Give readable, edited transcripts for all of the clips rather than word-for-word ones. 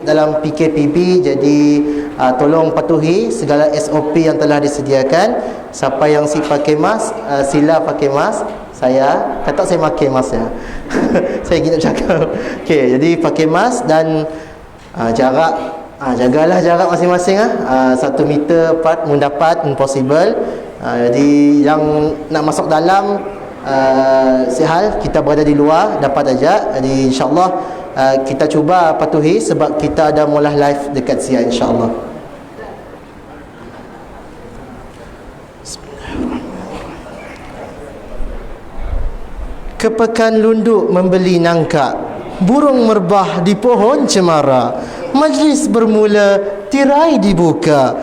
dalam PKPB. Jadi tolong patuhi segala SOP yang telah disediakan. Siapa yang si pakai mask, sila pakai mask. Saya kata saya pakai mask ya. Saya ingin nak cakap. Okey, jadi pakai mask dan jarak, jagalah jarak masing-masing 1 meter apart mendapat impossible. Jadi yang nak masuk dalam sehal kita berada di luar dapat aja. Jadi insya-Allah kita cuba patuhi sebab kita ada mula live dekat Sia insya-Allah. Kepekan lunduk membeli nangka, burung merbah di pohon cemara, majlis bermula tirai dibuka.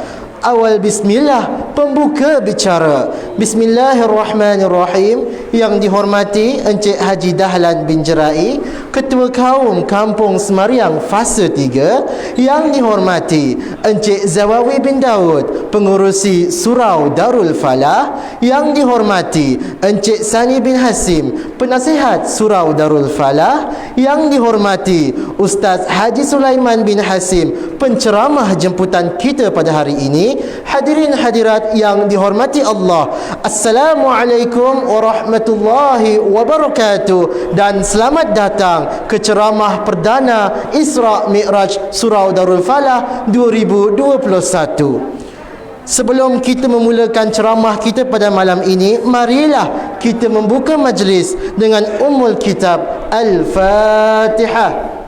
Awal bismillah, pembuka bicara. Bismillahirrahmanirrahim. Yang dihormati Encik Haji Dahlan bin Jerai, Ketua Kaum Kampung Semariang Fasa 3. Yang dihormati Encik Zawawi bin Daud, Pengurusi Surau Darul Falah. Yang dihormati Encik Sani bin Hasim, Penasihat Surau Darul Falah. Yang dihormati Ustaz Haji Sulaiman bin Hasim, penceramah jemputan kita pada hari ini. Hadirin hadirat yang dihormati Allah, Assalamualaikum warahmatullahi wabarakatuh, dan selamat datang ke ceramah perdana Isra Mi'raj Surau Darul Falah 2021. Sebelum kita memulakan ceramah kita pada malam ini, marilah kita membuka majlis dengan Ummul Kitab Al-Fatihah.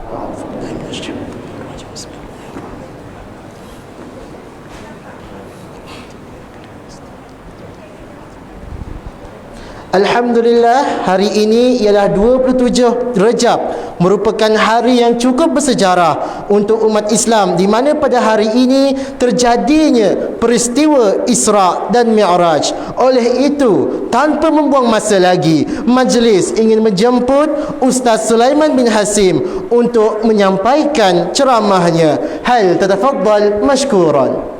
Alhamdulillah, hari ini ialah 27 Rejab, merupakan hari yang cukup bersejarah untuk umat Islam, di mana pada hari ini terjadinya peristiwa Isra dan Mi'raj. Oleh itu, tanpa membuang masa lagi, majlis ingin menjemput Ustaz Sulaiman bin Hasim untuk menyampaikan ceramahnya. Hal tatafaddal mashkuran.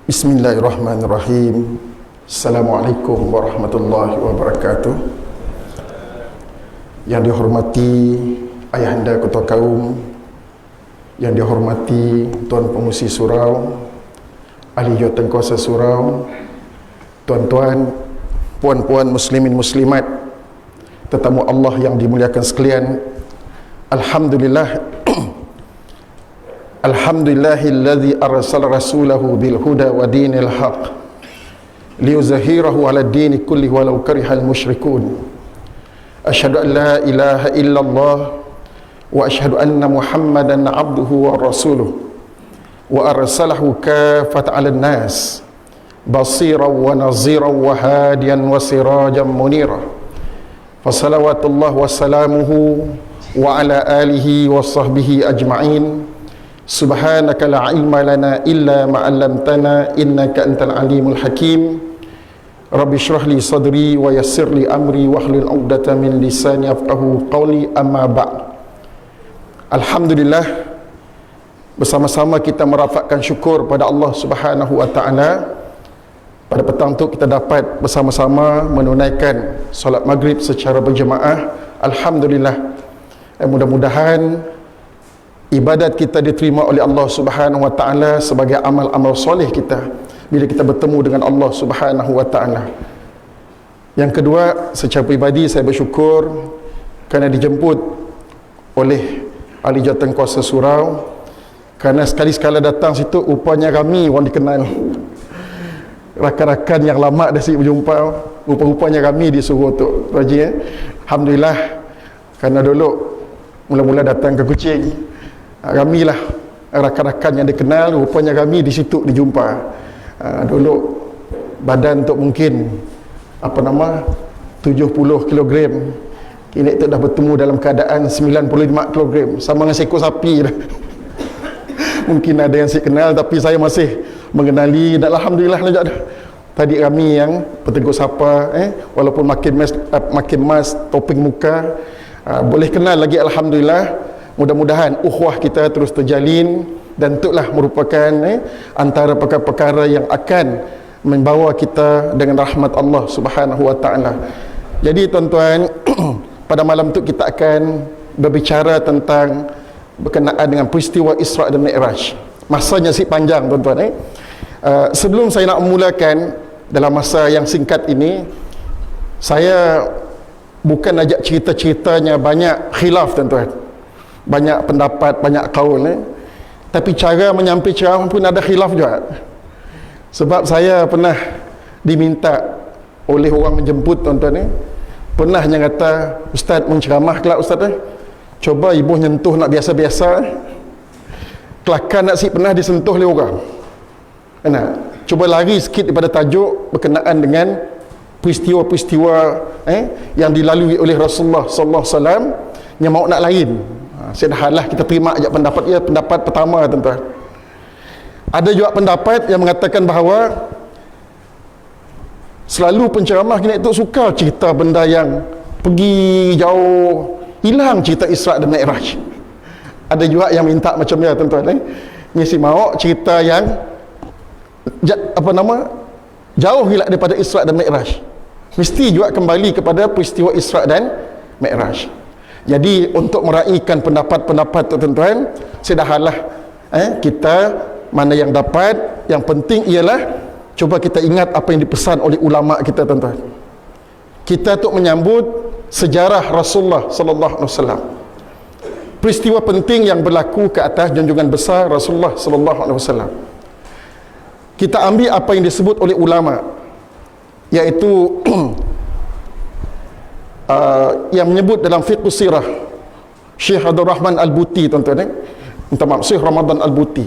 Bismillahirrahmanirrahim. Assalamualaikum warahmatullahi wabarakatuh. Yang dihormati Ayahanda Ketua Kaum, yang dihormati Tuan Pengurusi Surau, Ahli Jawatankuasa Surau, tuan-tuan, puan-puan muslimin muslimat, tetamu Allah yang dimuliakan sekalian. Alhamdulillah, Alhamdulillahilladzi arsala rasulahu bil huda wa dinil haq liyuzahirahu 'ala ad-dini kullihi walau karihal musyrikun. Asyhadu an la ilaha illallah wa asyhadu anna Muhammadan 'abduhu wa rasuluh wa arsalahu kaffatan 'alan nas basiran wa naziran wa hadiyan wa sirajan munira. Fa salawatullah wa salamuhu wa ala alihi wa sahbihi ajma'in. Subhanaka la ilma lana illa ma 'allamtana innaka antal alimul hakim. Rabbi shrah li sadri wa yassir li amri wahlul 'uqdatam min lisani yafqahu qawli, amma ba'd. Alhamdulillah, bersama-sama kita merafakkan syukur pada Allah Subhanahu wa taala. Pada petang tu kita dapat bersama-sama menunaikan solat maghrib secara berjemaah. Alhamdulillah. Mudah-mudahan ibadat kita diterima oleh Allah Subhanahu wa taala sebagai amal-amal soleh kita bila kita bertemu dengan Allah Subhanahu wa taala. Yang kedua, secara pribadi saya bersyukur kerana dijemput oleh Ahli Jawatankuasa Surau, kerana sekali-sekala datang situ rupanya kami orang dikenal. Rakan-rakan yang lama dah berjumpa, rupa-rupanya kami disuruh untuk Raji. Alhamdulillah, kerana dulu mula-mula datang ke Kuching, kami lah rakan-rakan yang dikenal, rupanya kami di situ dijumpa. Dulu badan untuk mungkin 70 kilogram, Kini tu dah bertemu dalam keadaan 95 kg sama dengan seekor sapi dah. Mungkin ada yang saya kenal, tapi saya masih mengenali, dan alhamdulillah dah. Tadi kami yang bertegur sapa, walaupun makin mas topeng muka, boleh kenal lagi, alhamdulillah. Mudah-mudahan ukhuwah kita terus terjalin, dan itulah merupakan antara perkara-perkara yang akan membawa kita dengan rahmat Allah Subhanahu wa taala. Jadi tuan-tuan, pada malam tu kita akan berbicara tentang berkenaan dengan peristiwa Isra' dan Mi'raj. Masanya si panjang tuan-tuan. Sebelum saya nak memulakan dalam masa yang singkat ini, saya bukan ajak cerita-ceritanya banyak khilaf tuan-tuan, banyak pendapat, banyak kaul, tapi cara menyampaikan ceramah pun ada khilaf juga. Sebab saya pernah diminta oleh orang menjemput tuan-tuan, pernah yang kata, "Ustaz menceramah kelak Ustaz, coba ibu nyentuh nak biasa-biasa, kelakar nak si pernah disentuh oleh orang. Cuba lari sikit daripada tajuk berkenaan dengan peristiwa-peristiwa yang dilalui oleh Rasulullah sallallahu alaihi wasallam yang mau nak lain." Saya dah halah, kita terima aja pendapat dia. Pendapat pertama tuan-tuan, ada juga pendapat yang mengatakan bahawa selalu penceramah kini itu suka cerita benda yang pergi jauh, hilang cerita Isra' dan Mi'raj. Ada juga yang minta macam dia tuan-tuan, mesti mau cerita yang jauh hilang daripada Isra' dan Mi'raj, mesti juga kembali kepada peristiwa Isra' dan Mi'raj. Jadi untuk meraihkan pendapat-pendapat tu tuan-tuan, saya dah halah kita mana yang dapat. Yang penting ialah cuba kita ingat apa yang dipesan oleh ulama kita tuan-tuan. Kita tu menyambut sejarah Rasulullah sallallahu alaihi wasallam, peristiwa penting yang berlaku ke atas junjungan besar Rasulullah sallallahu alaihi wasallam. Kita ambil apa yang disebut oleh ulama, iaitu yang menyebut dalam fiqh sirah, Syekh Abdul Rahman Al-Buti tuan-tuan, minta maaf, Syekh Ramadan Al-Buti.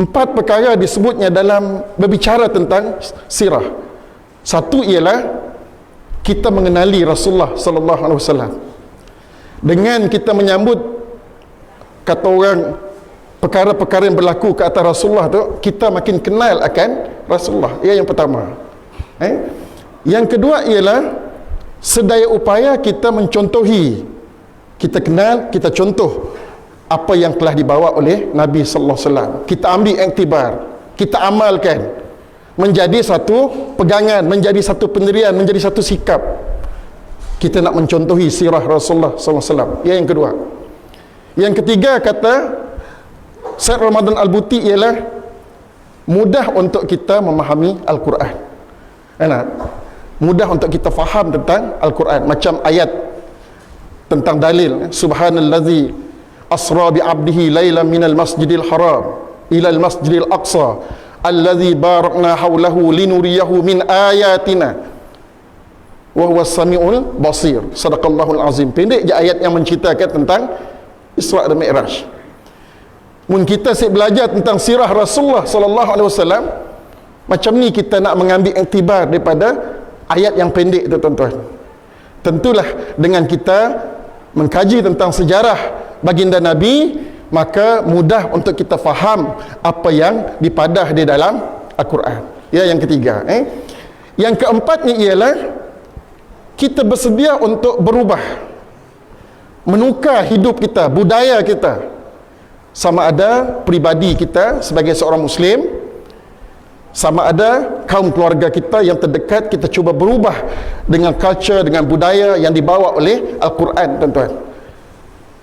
4 perkara disebutnya dalam berbicara tentang sirah. Satu ialah kita mengenali Rasulullah sallallahu alaihi wasallam. Dengan kita menyambut, kata orang, perkara-perkara yang berlaku ke atas Rasulullah tu, kita makin kenal akan Rasulullah. Ia yang pertama. Yang kedua ialah sedaya upaya kita mencontohi, kita kenal, kita contoh apa yang telah dibawa oleh Nabi sallallahu alaihi wasallam. Kita ambil iktibar, kita amalkan, menjadi satu pegangan, menjadi satu pendirian, menjadi satu sikap. Kita nak mencontohi sirah Rasulullah sallallahu alaihi wasallam. Yang kedua. Yang ketiga, kata Syekh Ramadan Al-Buti, ialah mudah untuk kita memahami Al-Quran. Mudah untuk kita faham tentang Al-Quran. Macam ayat tentang dalil, subhanallazi asra bi 'abdihi lailan minal masjidil haram ilal masjidil aqsa allazi barakna haulahu linuriyahu min ayatina wa huwas samiul basir. Sadaqallahul azim. Pendek je ayat yang menceritakan tentang Isra' dan Mi'raj. Mun kita belajar tentang sirah Rasulullah sallallahu alaihi wasallam, macam ni kita nak mengambil iktibar daripada ayat yang pendek tu tuan-tuan. Tentulah dengan kita mengkaji tentang sejarah baginda Nabi, maka mudah untuk kita faham apa yang dipadah di dalam Al-Quran. Ya, yang ketiga. Yang keempatnya ialah kita bersedia untuk berubah, menukar hidup kita, budaya kita, sama ada pribadi kita sebagai seorang Muslim, sama ada kaum keluarga kita yang terdekat, kita cuba berubah dengan culture, dengan budaya yang dibawa oleh Al-Quran tuan-tuan.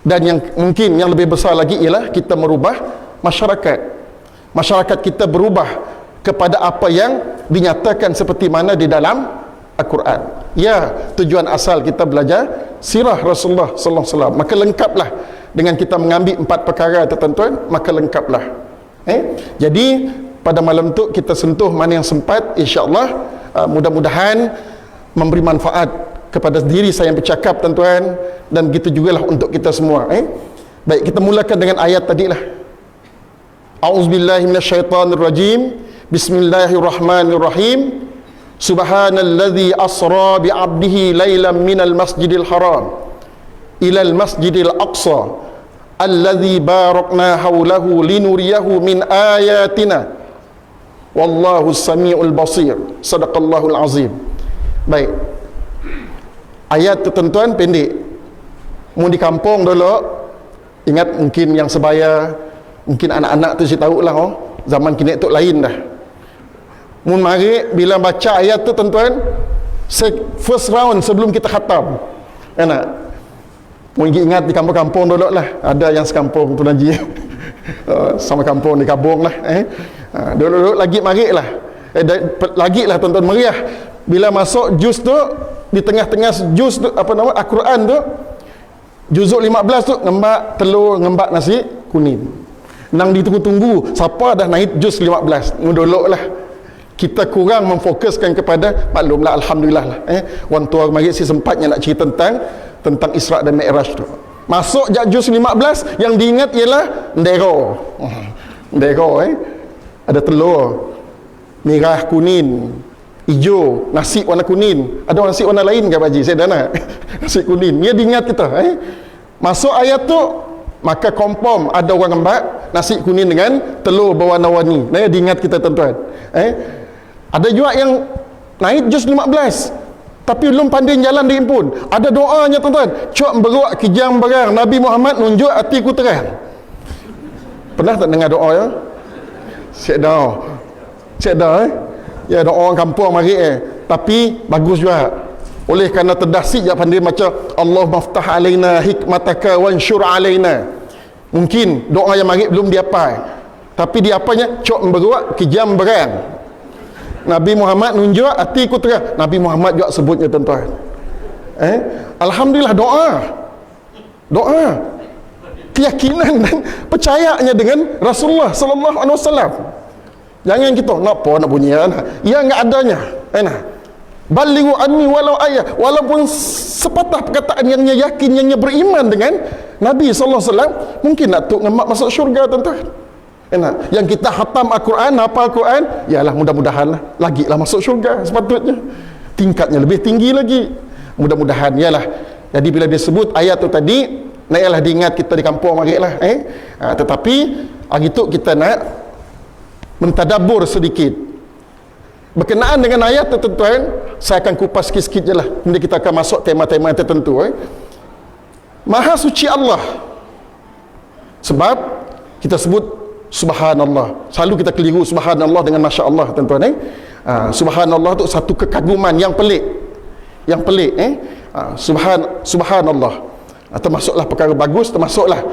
Dan yang mungkin yang lebih besar lagi ialah kita merubah masyarakat. Masyarakat kita berubah kepada apa yang dinyatakan seperti mana di dalam Al-Quran. Ya, tujuan asal kita belajar sirah Rasulullah sallallahu alaihi wasallam. Maka lengkaplah dengan kita mengambil 4 perkara tu tuan-tuan, maka lengkaplah. Jadi pada malam tu kita sentuh mana yang sempat, insya-Allah. Mudah-mudahan memberi manfaat kepada diri saya yang bercakap tuan-tuan, dan begitu jugalah untuk kita semua. Baik, kita mulakan dengan ayat tadilah. A'udzubillahi minasyaitonirrajim. Bismillahirrahmanirrahim. Subhanalladzi asra bi'abdihi lailan minal masjidil haram ilal masjidil aqsa alladzi barakna haulahu linuriyahu min ayatina wallahu samiul basir. Sadaqallahul azim. Baik, ayat tu tuan-tuan pendek. Mu di kampung dulu, ingat mungkin yang sebaya, mungkin anak-anak tu saya tahu lah, zaman kini tu lain dah. Mun mari bila baca ayat tu tuan-tuan, first round sebelum kita khatam, enak. Mun ingat di kampung-kampung dulu lah, ada yang sekampung tu Najib sama kampung di Kabung lah, dulu lagi mari lah, lagi lah tuan-tuan meriah. Bila masuk juz tu, di tengah-tengah juz tu, apa nama, Al-Quran tu, juzuk 15 tu, ngembak telur, ngembak nasi kuning. Nang ditunggu-tunggu siapa dah naik juz 15, ngudolok lah. Kita kurang memfokuskan kepada, maklumlah, alhamdulillah lah, orang tua mari si sempatnya nak cerita tentang Isra' dan Mi'raj tu. Masuk jak juz 15, yang diingat ialah ndero. Ndero, ada telur merah kuning hijau, nasi warna kuning. Ada nasi warna lain ke Pak Haji? Saya dah nak nasi kuning. Dia diingat kita. Masuk ayat tu, maka confirm ada orang ngembak nasi kuning dengan telur berwarna-warni. Nah, diingat kita tuan-tuan. Ada juga yang naik juz 15 tapi belum pandai jalan diimpun. Ada doanya tuan-tuan. Cok beruk kijang berang Nabi Muhammad nunjuk hatiku terang. Pernah tak dengar doa ya? Cik dah ya, doa orang kampung mari tapi bagus juga. Oleh kerana terdasik je pandai macam Allah maftah alaina hikmataka wansyur alaina. Mungkin doa yang mari belum diapai, tapi diapanya cok beruk kijam berang Nabi Muhammad nunjuk hatiku terang. Nabi Muhammad juga sebutnya tuan-tuan. Alhamdulillah, doa keyakinan dan percayanya dengan Rasulullah sallallahu alaihi wasallam. Jangan kita nak bunyi yang enggak adanya. Balighu anni walau ayat, walaupun sepatah perkataan yang yakin, yang beriman dengan Nabi sallallahu alaihi wasallam, mungkin nak tuk ngemak masuk syurga tuan-tuan. Yang kita khatam Al-Quran, hafal Al-Quran, yalah mudah-mudahan lah, lagi lah masuk syurga sepatutnya. Tingkatnya lebih tinggi lagi. Mudah-mudahan, yalah. Jadi bila dia sebut ayat tu tadi, naiklah diingat kita di kampung mari lah. Tetapi hari tu kita nak mentadabbur sedikit berkenaan dengan ayat tu tuan-tuan. Saya akan kupas sikit-sikit je lah, kemudian kita akan masuk tema-tema tertentu. Maha suci Allah. Sebab kita sebut Subhanallah, selalu kita keliru Subhanallah dengan Masya Allah tuan-tuan. Subhanallah tu satu kekaguman yang pelik, Subhanallah, termasuklah perkara bagus, termasuklah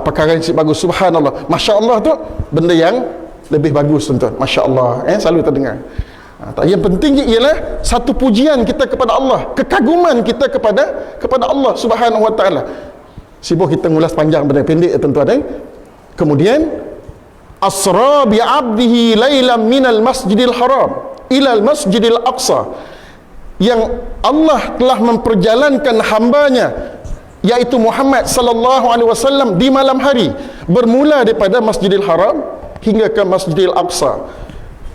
perkara yang bagus. Subhanallah, Masya Allah tu benda yang lebih bagus tuan-tuan. Masya Allah, selalu kita dengar. Yang penting ialah satu pujian kita kepada Allah, kekaguman kita kepada Allah Subhanahu Wa Taala. Sibuk kita ngulas panjang benda pendek tuan-tuan. Kemudian asra bi 'abdihi lailan minal masjidil haram ilal masjidil aqsa, yang Allah telah memperjalankan hambanya yaitu Muhammad sallallahu alaihi wasallam di malam hari, bermula daripada Masjidil Haram hingga ke Masjidil Aqsa.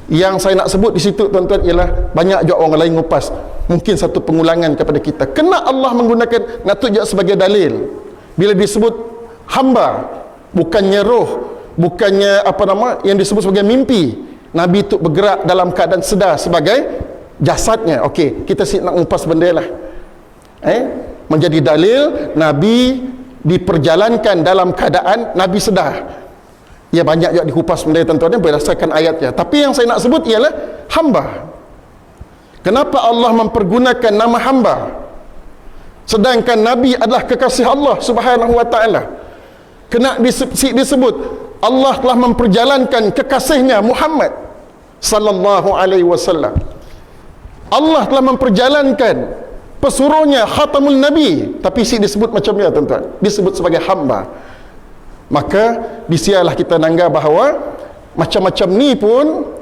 Yang saya nak sebut di situ tuan-tuan ialah banyak juga orang lain ngupas, mungkin satu pengulangan kepada kita. Kena Allah menggunakan nak tunjuk sebagai dalil bila disebut hamba, bukannya roh, bukannya apa nama yang disebut sebagai mimpi. Nabi itu bergerak dalam keadaan sedar sebagai jasadnya. Okey, kita nak ngupas benda lah. Menjadi dalil Nabi diperjalankan dalam keadaan Nabi sedar. Ya, banyak juga dikupas benda tuan-tuan berdasarkan ayatnya. Tapi yang saya nak sebut ialah hamba. Kenapa Allah mempergunakan nama hamba sedangkan Nabi adalah kekasih Allah Subhanahu Wa Taala? Kena disebut Allah telah memperjalankan kekasihnya Muhammad sallallahu alaihi wasallam. Allah telah memperjalankan pesuruhnya Khatamul Nabi, tapi disebut macam ni tuan-tuan, disebut sebagai hamba. Maka disialah kita nanggap bahawa macam-macam ni pun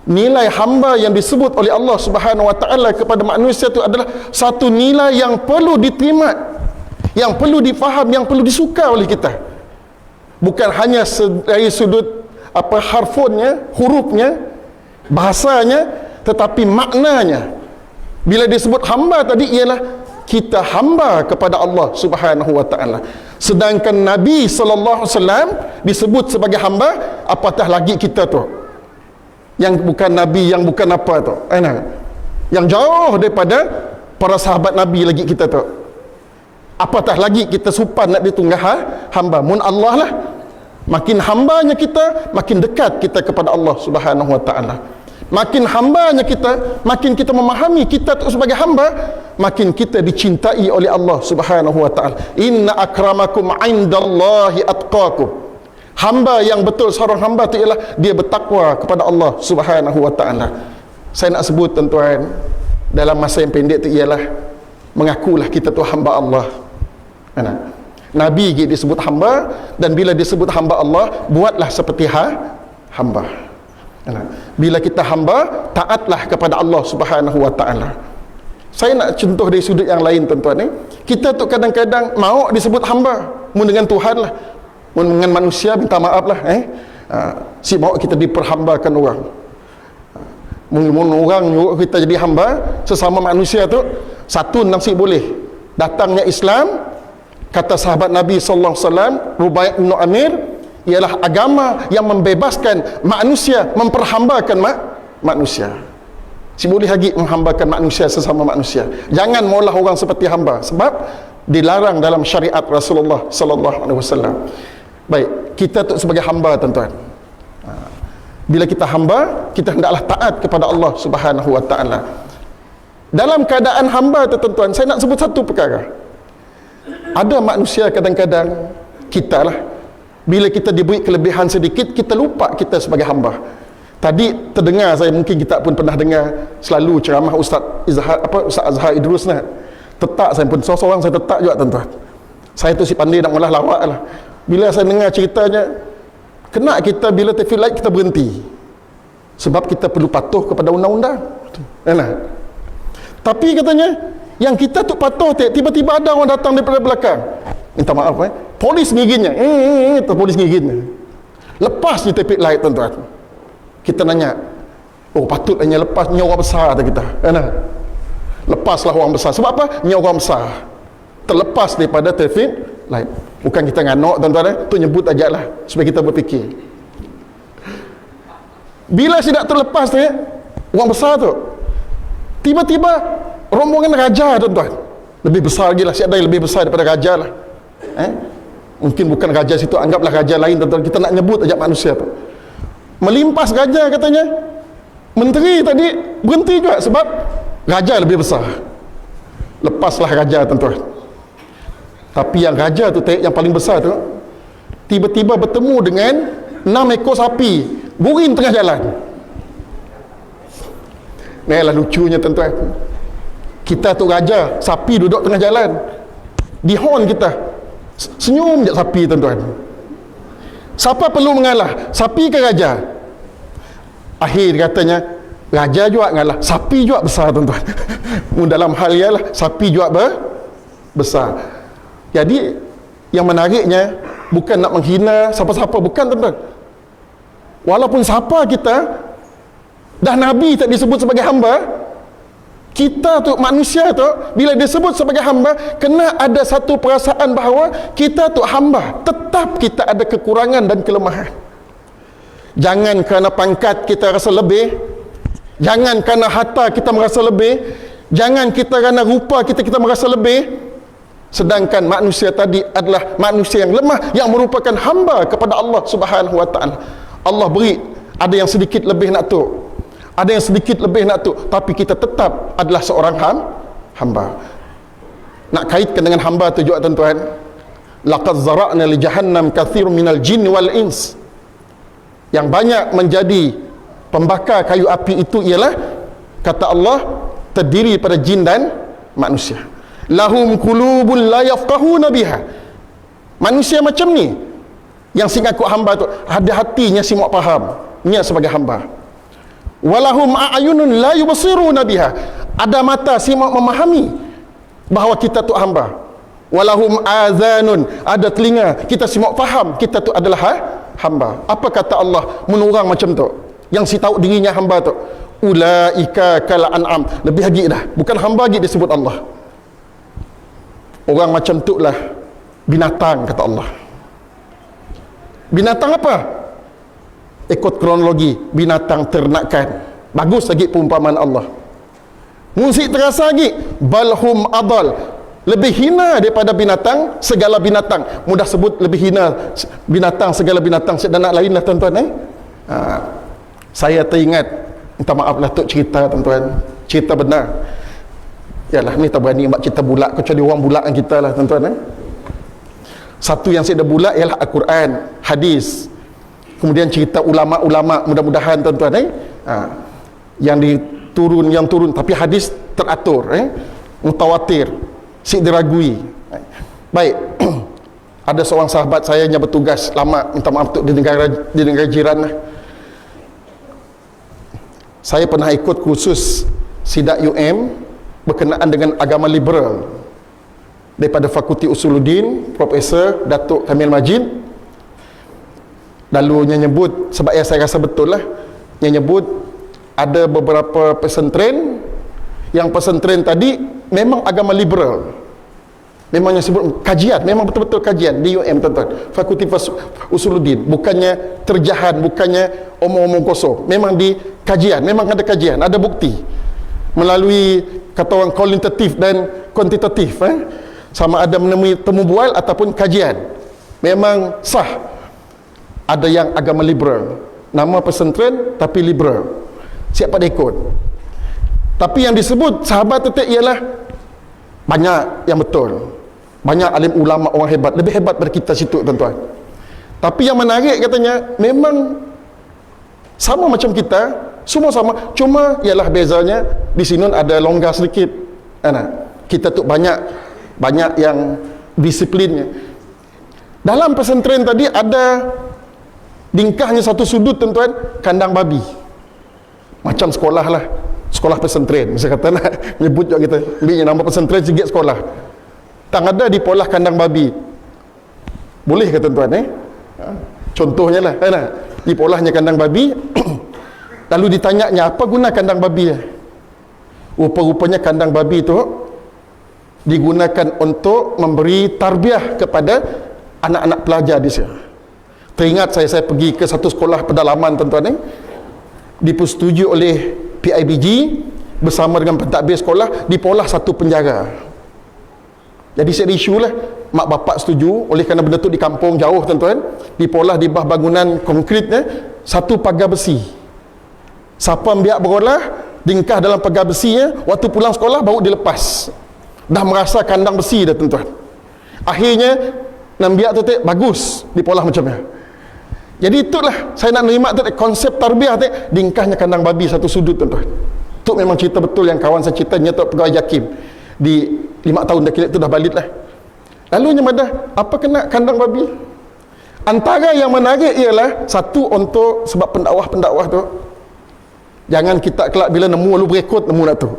nilai hamba yang disebut oleh Allah Subhanahu Wa Taala kepada manusia itu adalah satu nilai yang perlu diterima, yang perlu difaham, yang perlu disuka oleh kita. Bukan hanya dari sudut harfunnya, hurufnya, bahasanya, tetapi maknanya. Bila disebut hamba tadi ialah kita hamba kepada Allah Subhanahu wa taala. Sedangkan Nabi sallallahu alaihi wasallam disebut sebagai hamba, apatah lagi kita tu yang bukan nabi, yang bukan apa tu, yang jauh daripada para sahabat Nabi lagi kita tu. Apatah lagi kita supan nak ditunggah hamba. Mun Allah lah, makin hambanya kita, makin dekat kita kepada Allah Subhanahu wa taala. Makin hambanya kita, makin kita memahami kita tu sebagai hamba, makin kita dicintai oleh Allah Subhanahu wa taala. Inna akramakum indallahi atqakum. Hamba yang betul, seorang hamba tu ialah dia bertakwa kepada Allah Subhanahu wa taala. Saya nak sebut tuan-tuan, dalam masa yang pendek tu ialah mengakulah kita tu hamba Allah. Nabi disebut hamba, dan bila disebut hamba Allah, buatlah seperti hamba. Bila kita hamba, taatlah kepada Allah Subhanahu wa taala. Saya nak contoh dari sudut yang lain tuan-tuan ni. Kita tu kadang-kadang mau disebut hamba, mun dengan Tuhan lah, mun dengan manusia minta maaf lah, si mau kita diperhambakan orang. Mun orang nyuruh kita jadi hamba sesama manusia tu, satu nasi boleh. Datangnya Islam, kata sahabat Nabi sallallahu alaihi wasallam, Rubai' bin Amir, ialah agama yang membebaskan manusia, memperhambakan manusia. Si boleh lagi menghambakan manusia sesama manusia. Jangan maulah orang seperti hamba, sebab dilarang dalam syariat Rasulullah sallallahu alaihi wasallam. Baik, kita tu sebagai hamba tuan-tuan. Bila kita hamba, kita hendaklah taat kepada Allah Subhanahu wa taala. Dalam keadaan hamba tu tuan-tuan, saya nak sebut satu perkara. Ada manusia kadang-kadang kita lah, bila kita diberi kelebihan sedikit, kita lupa kita sebagai hamba. Tadi terdengar, saya mungkin kita pun pernah dengar selalu ceramah Ustaz Azhar Idrus nah. Tetak saya pun seorang saya tetak juga tuan-tuan. Saya tu si pandai nak mulah lawak lah. Bila saya dengar ceritanya, kena kita bila traffic light kita berhenti. Sebab kita perlu patuh kepada undang-undang. Tapi katanya, yang kita tu patuh, tiba-tiba ada orang datang daripada belakang. Minta maaf polis ngiginnya. Polis ngiginnya. Lepas di traffic light tuan-tuan. Kita nanya, oh patut hanya lepas ni orang besar tu kita. Lepaslah orang besar. Sebab apa? Ni orang besar. Terlepas daripada traffic light. Bukan kita nganok tuan-tuan, tu nyebut aja lah supaya kita berfikir. Bila tidak terlepas tu orang besar tu, tiba-tiba rombongan raja tuan-tuan. Lebih besar lagi lah, siapa yang lebih besar daripada raja lah. Mungkin bukan raja situ, anggaplah raja lain tuan-tuan. Kita nak nyebut aja manusia tu. Melimpas raja katanya. Menteri tadi berhenti juga sebab raja lebih besar. Lepaslah raja tuan-tuan. Tapi yang raja tu, yang paling besar tu, tiba-tiba bertemu dengan 6 ekor sapi guring tengah jalan. Ni lah lucunya tuan-tuan. Kita tu raja, sapi duduk tengah jalan. Di horn kita. Senyum je sapi tuan-tuan. Siapa perlu mengalah? Sapi ke raja? Akhir katanya, raja juga ngalah, sapi juga besar tuan-tuan. Dalam hal ialah sapi juga besar. Jadi yang menariknya bukan nak menghina siapa-siapa, bukan tuan-tuan. Walaupun siapa kita, dah Nabi tak disebut sebagai hamba, kita tu manusia tu bila disebut sebagai hamba, kena ada satu perasaan bahawa kita tu hamba, tetap kita ada kekurangan dan kelemahan. Jangan kerana pangkat kita rasa lebih, jangan kerana harta kita merasa lebih, jangan kita kerana rupa kita merasa lebih. Sedangkan manusia tadi adalah manusia yang lemah, yang merupakan hamba kepada Allah Subhanahu wa taala. Allah beri, ada yang sedikit lebih nak tu, ada yang sedikit lebih nak tu, tapi kita tetap adalah seorang hamba. Nak kaitkan dengan hamba tu juga tuan-tuan, laqad zara'na li jahannam katsirun minal jin wal ins. Yang banyak menjadi pembakar kayu api itu ialah, kata Allah, terdiri pada jin dan manusia. Lahum qulubun la yafqahuna biha. Manusia macam ni yang singaku hamba tu, ada hatinya si muak faham nya sebagai hamba. Walahum a'yunun la yubsiruna biha. Ada mata si muak memahami bahawa kita tu hamba. Walahum azanun, ada telinga kita si muak faham kita tu adalah hamba. Apa kata Allah menurang macam tu, yang si tahu dirinya hamba tu, ulaika kal an'am, lebih lagi dah, bukan hamba lagi disebut Allah. orang macam tu lah binatang, kata Allah. Binatang apa? Ikut kronologi, binatang ternakan. Bagus lagi perumpamaan Allah. Musik terasa lagi, balhum adal, lebih hina daripada binatang, segala binatang. Mudah sebut lebih hina binatang, segala binatang. Dan nak lain lah tuan-tuan. Saya teringat, minta maaf lah untuk cerita tuan-tuan, cerita benar. Yalah, ni tak berani buat cerita bulat, kecuali orang bulat dengan kita lah tuan-tuan. Satu yang saya dah bulat ialah Al-Quran, hadis, kemudian cerita ulama-ulama, mudah-mudahan tuan-tuan yang turun, tapi hadis teratur, mutawatir, sik diragui. Baik. Ada seorang sahabat saya yang bertugas lama, minta maaf untuk di negara jiran lah. Saya pernah ikut kursus Sidak UM berkenaan dengan agama liberal daripada Fakulti Usuluddin, Profesor Datuk Kamil Majid. Lalu dia nyebut, sebab yang saya rasa betul lah, dia nyebut ada beberapa pesantren yang pesantren tadi memang agama liberal, memang yang sebut kajian, memang betul-betul kajian di UM tuan-tuan, Fakulti Usuluddin, bukannya terjahan, bukannya omong-omong kosong, memang di kajian, memang ada kajian, ada bukti melalui kata orang kualitatif dan kuantitatif, sama ada menemui temu bual ataupun kajian, memang sah. Ada yang agama liberal, nama pesantren tapi liberal, siap pada ikut. Tapi yang disebut sahabat tetek ialah banyak yang betul, banyak alim ulama, orang hebat, lebih hebat daripada kita situ tuan-tuan. Tapi yang menarik katanya, memang sama macam kita, semua sama, cuma ialah bezanya di sini ada longgar sedikit. Kita tu banyak yang disiplinnya. Dalam pesantren tadi ada tingkahnya satu sudut tuan-tuan, kandang babi, macam sekolah lah, sekolah pesantren, saya kata nak menyebut juga kita ambil nama pesantren sikit sekolah, tak ada di polah kandang babi, boleh ke tuan-tuan contohnya lah di polahnya kandang babi. Lalu ditanyanya, apa guna kandang babi? Rupa-rupanya kandang babi tu digunakan untuk memberi tarbiyah kepada anak-anak pelajar di sini. Teringat saya pergi ke satu sekolah pedalaman tuan-tuan, dipersetujui oleh PIBG bersama dengan pentadbir sekolah, dipolah satu penjara. Jadi saya isu lah, mak bapak setuju, oleh kerana benda tu di kampung jauh tuan-tuan, dipolah di bawah bangunan konkritnya satu pagar besi. Siapa biak berolah tingkah dalam pagar besinya, waktu pulang sekolah baru dilepas, dah merasa kandang besi dah tuan-tuan. Akhirnya nambiak tu bagus dipolah macamnya. Jadi itulah saya nak nerima tu konsep tarbiyah tu, tingkahnya kandang babi satu sudut tuan-tuan. Itu memang cerita betul yang kawan saya cerita, Nyatok Pegawai Jakim di 5 tahun dah kira tu dah balik lah. Lalu yang ada apa kena kandang babi? Antara yang menarik ialah satu, untuk sebab pendakwah tu, jangan kita kelak bila nemu lalu berekod nemu nak tu.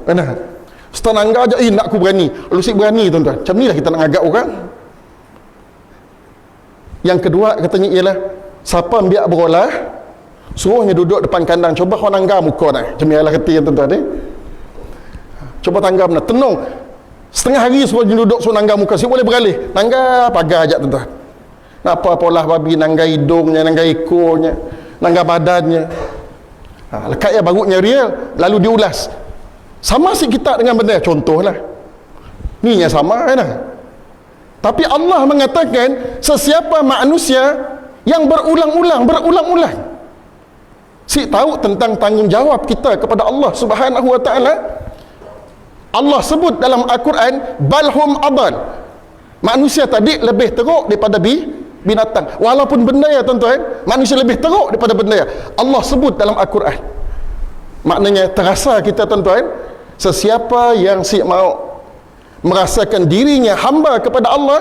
Setanangga aja, nak aku berani. Lalu si berani tuan-tuan. Macam ni lah kita nak agak orang. Yang kedua katanya ialah, siapa biak berolah, suruhnya duduk depan kandang, coba kau nangga muka nak. Macam ialah kata yang tuan-tuan coba tangga benar, tenung. Setengah hari suruh duduk, suruh nangga muka. Siapa boleh beralih? Nangga pagar ajak tuan-tuan. Apa polah babi, nangga hidungnya, nangga ekornya, nangga badannya. Lekat ya barunya real, lalu diulas. Sama si kita dengan benda, contohlah. Ni yang sama Tapi Allah mengatakan, sesiapa manusia yang berulang-ulang si tahu tentang tanggungjawab kita kepada Allah Subhanahu wa taala. Allah sebut dalam Al-Quran, balhum adal, manusia tadi lebih teruk daripada binatang. Walaupun benda ya tuan-tuan, manusia lebih teruk daripada benda ya, Allah sebut dalam Al-Quran. Maknanya terasa kita tuan-tuan, sesiapa yang si mau merasakan dirinya hamba kepada Allah,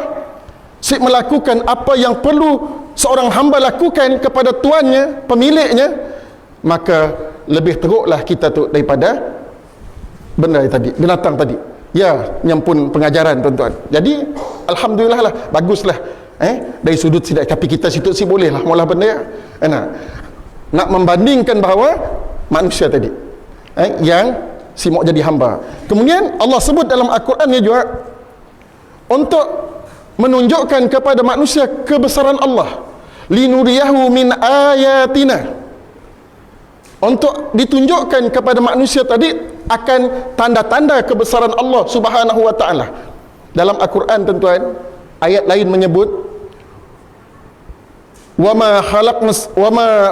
si melakukan apa yang perlu seorang hamba lakukan kepada tuannya, pemiliknya, maka lebih teruklah kita tu daripada benda tadi, binatang tadi. Ya, yang pun pengajaran tuan-tuan. Jadi alhamdulillah lah, baguslah dari sudut sidak, tapi kita situ si boleh lah mula benda nak membandingkan bahawa manusia tadi yang si mau jadi hamba. Kemudian Allah sebut dalam Al-Quran ni juga, untuk menunjukkan kepada manusia kebesaran Allah. Linuriyahu min ayatina, untuk ditunjukkan kepada manusia tadi akan tanda-tanda kebesaran Allah Subhanahu wa taala. Dalam Al-Quran tuan-tuan, ayat lain menyebut wama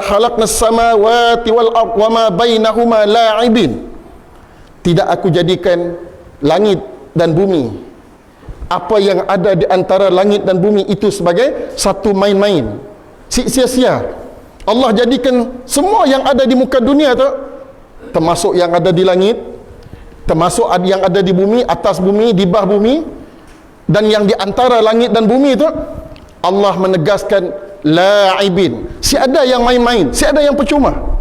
khalaqnas samawati wal ard wama bainahuma la'ibin. Tidak aku jadikan langit dan bumi, apa yang ada di antara langit dan bumi itu sebagai satu main-main, sia-sia. Allah jadikan semua yang ada di muka dunia tu, termasuk yang ada di langit, termasuk yang ada di bumi, atas bumi, di bawah bumi, dan yang di antara langit dan bumi itu, Allah menegaskan la'ibin, si ada yang main-main, si ada yang percuma.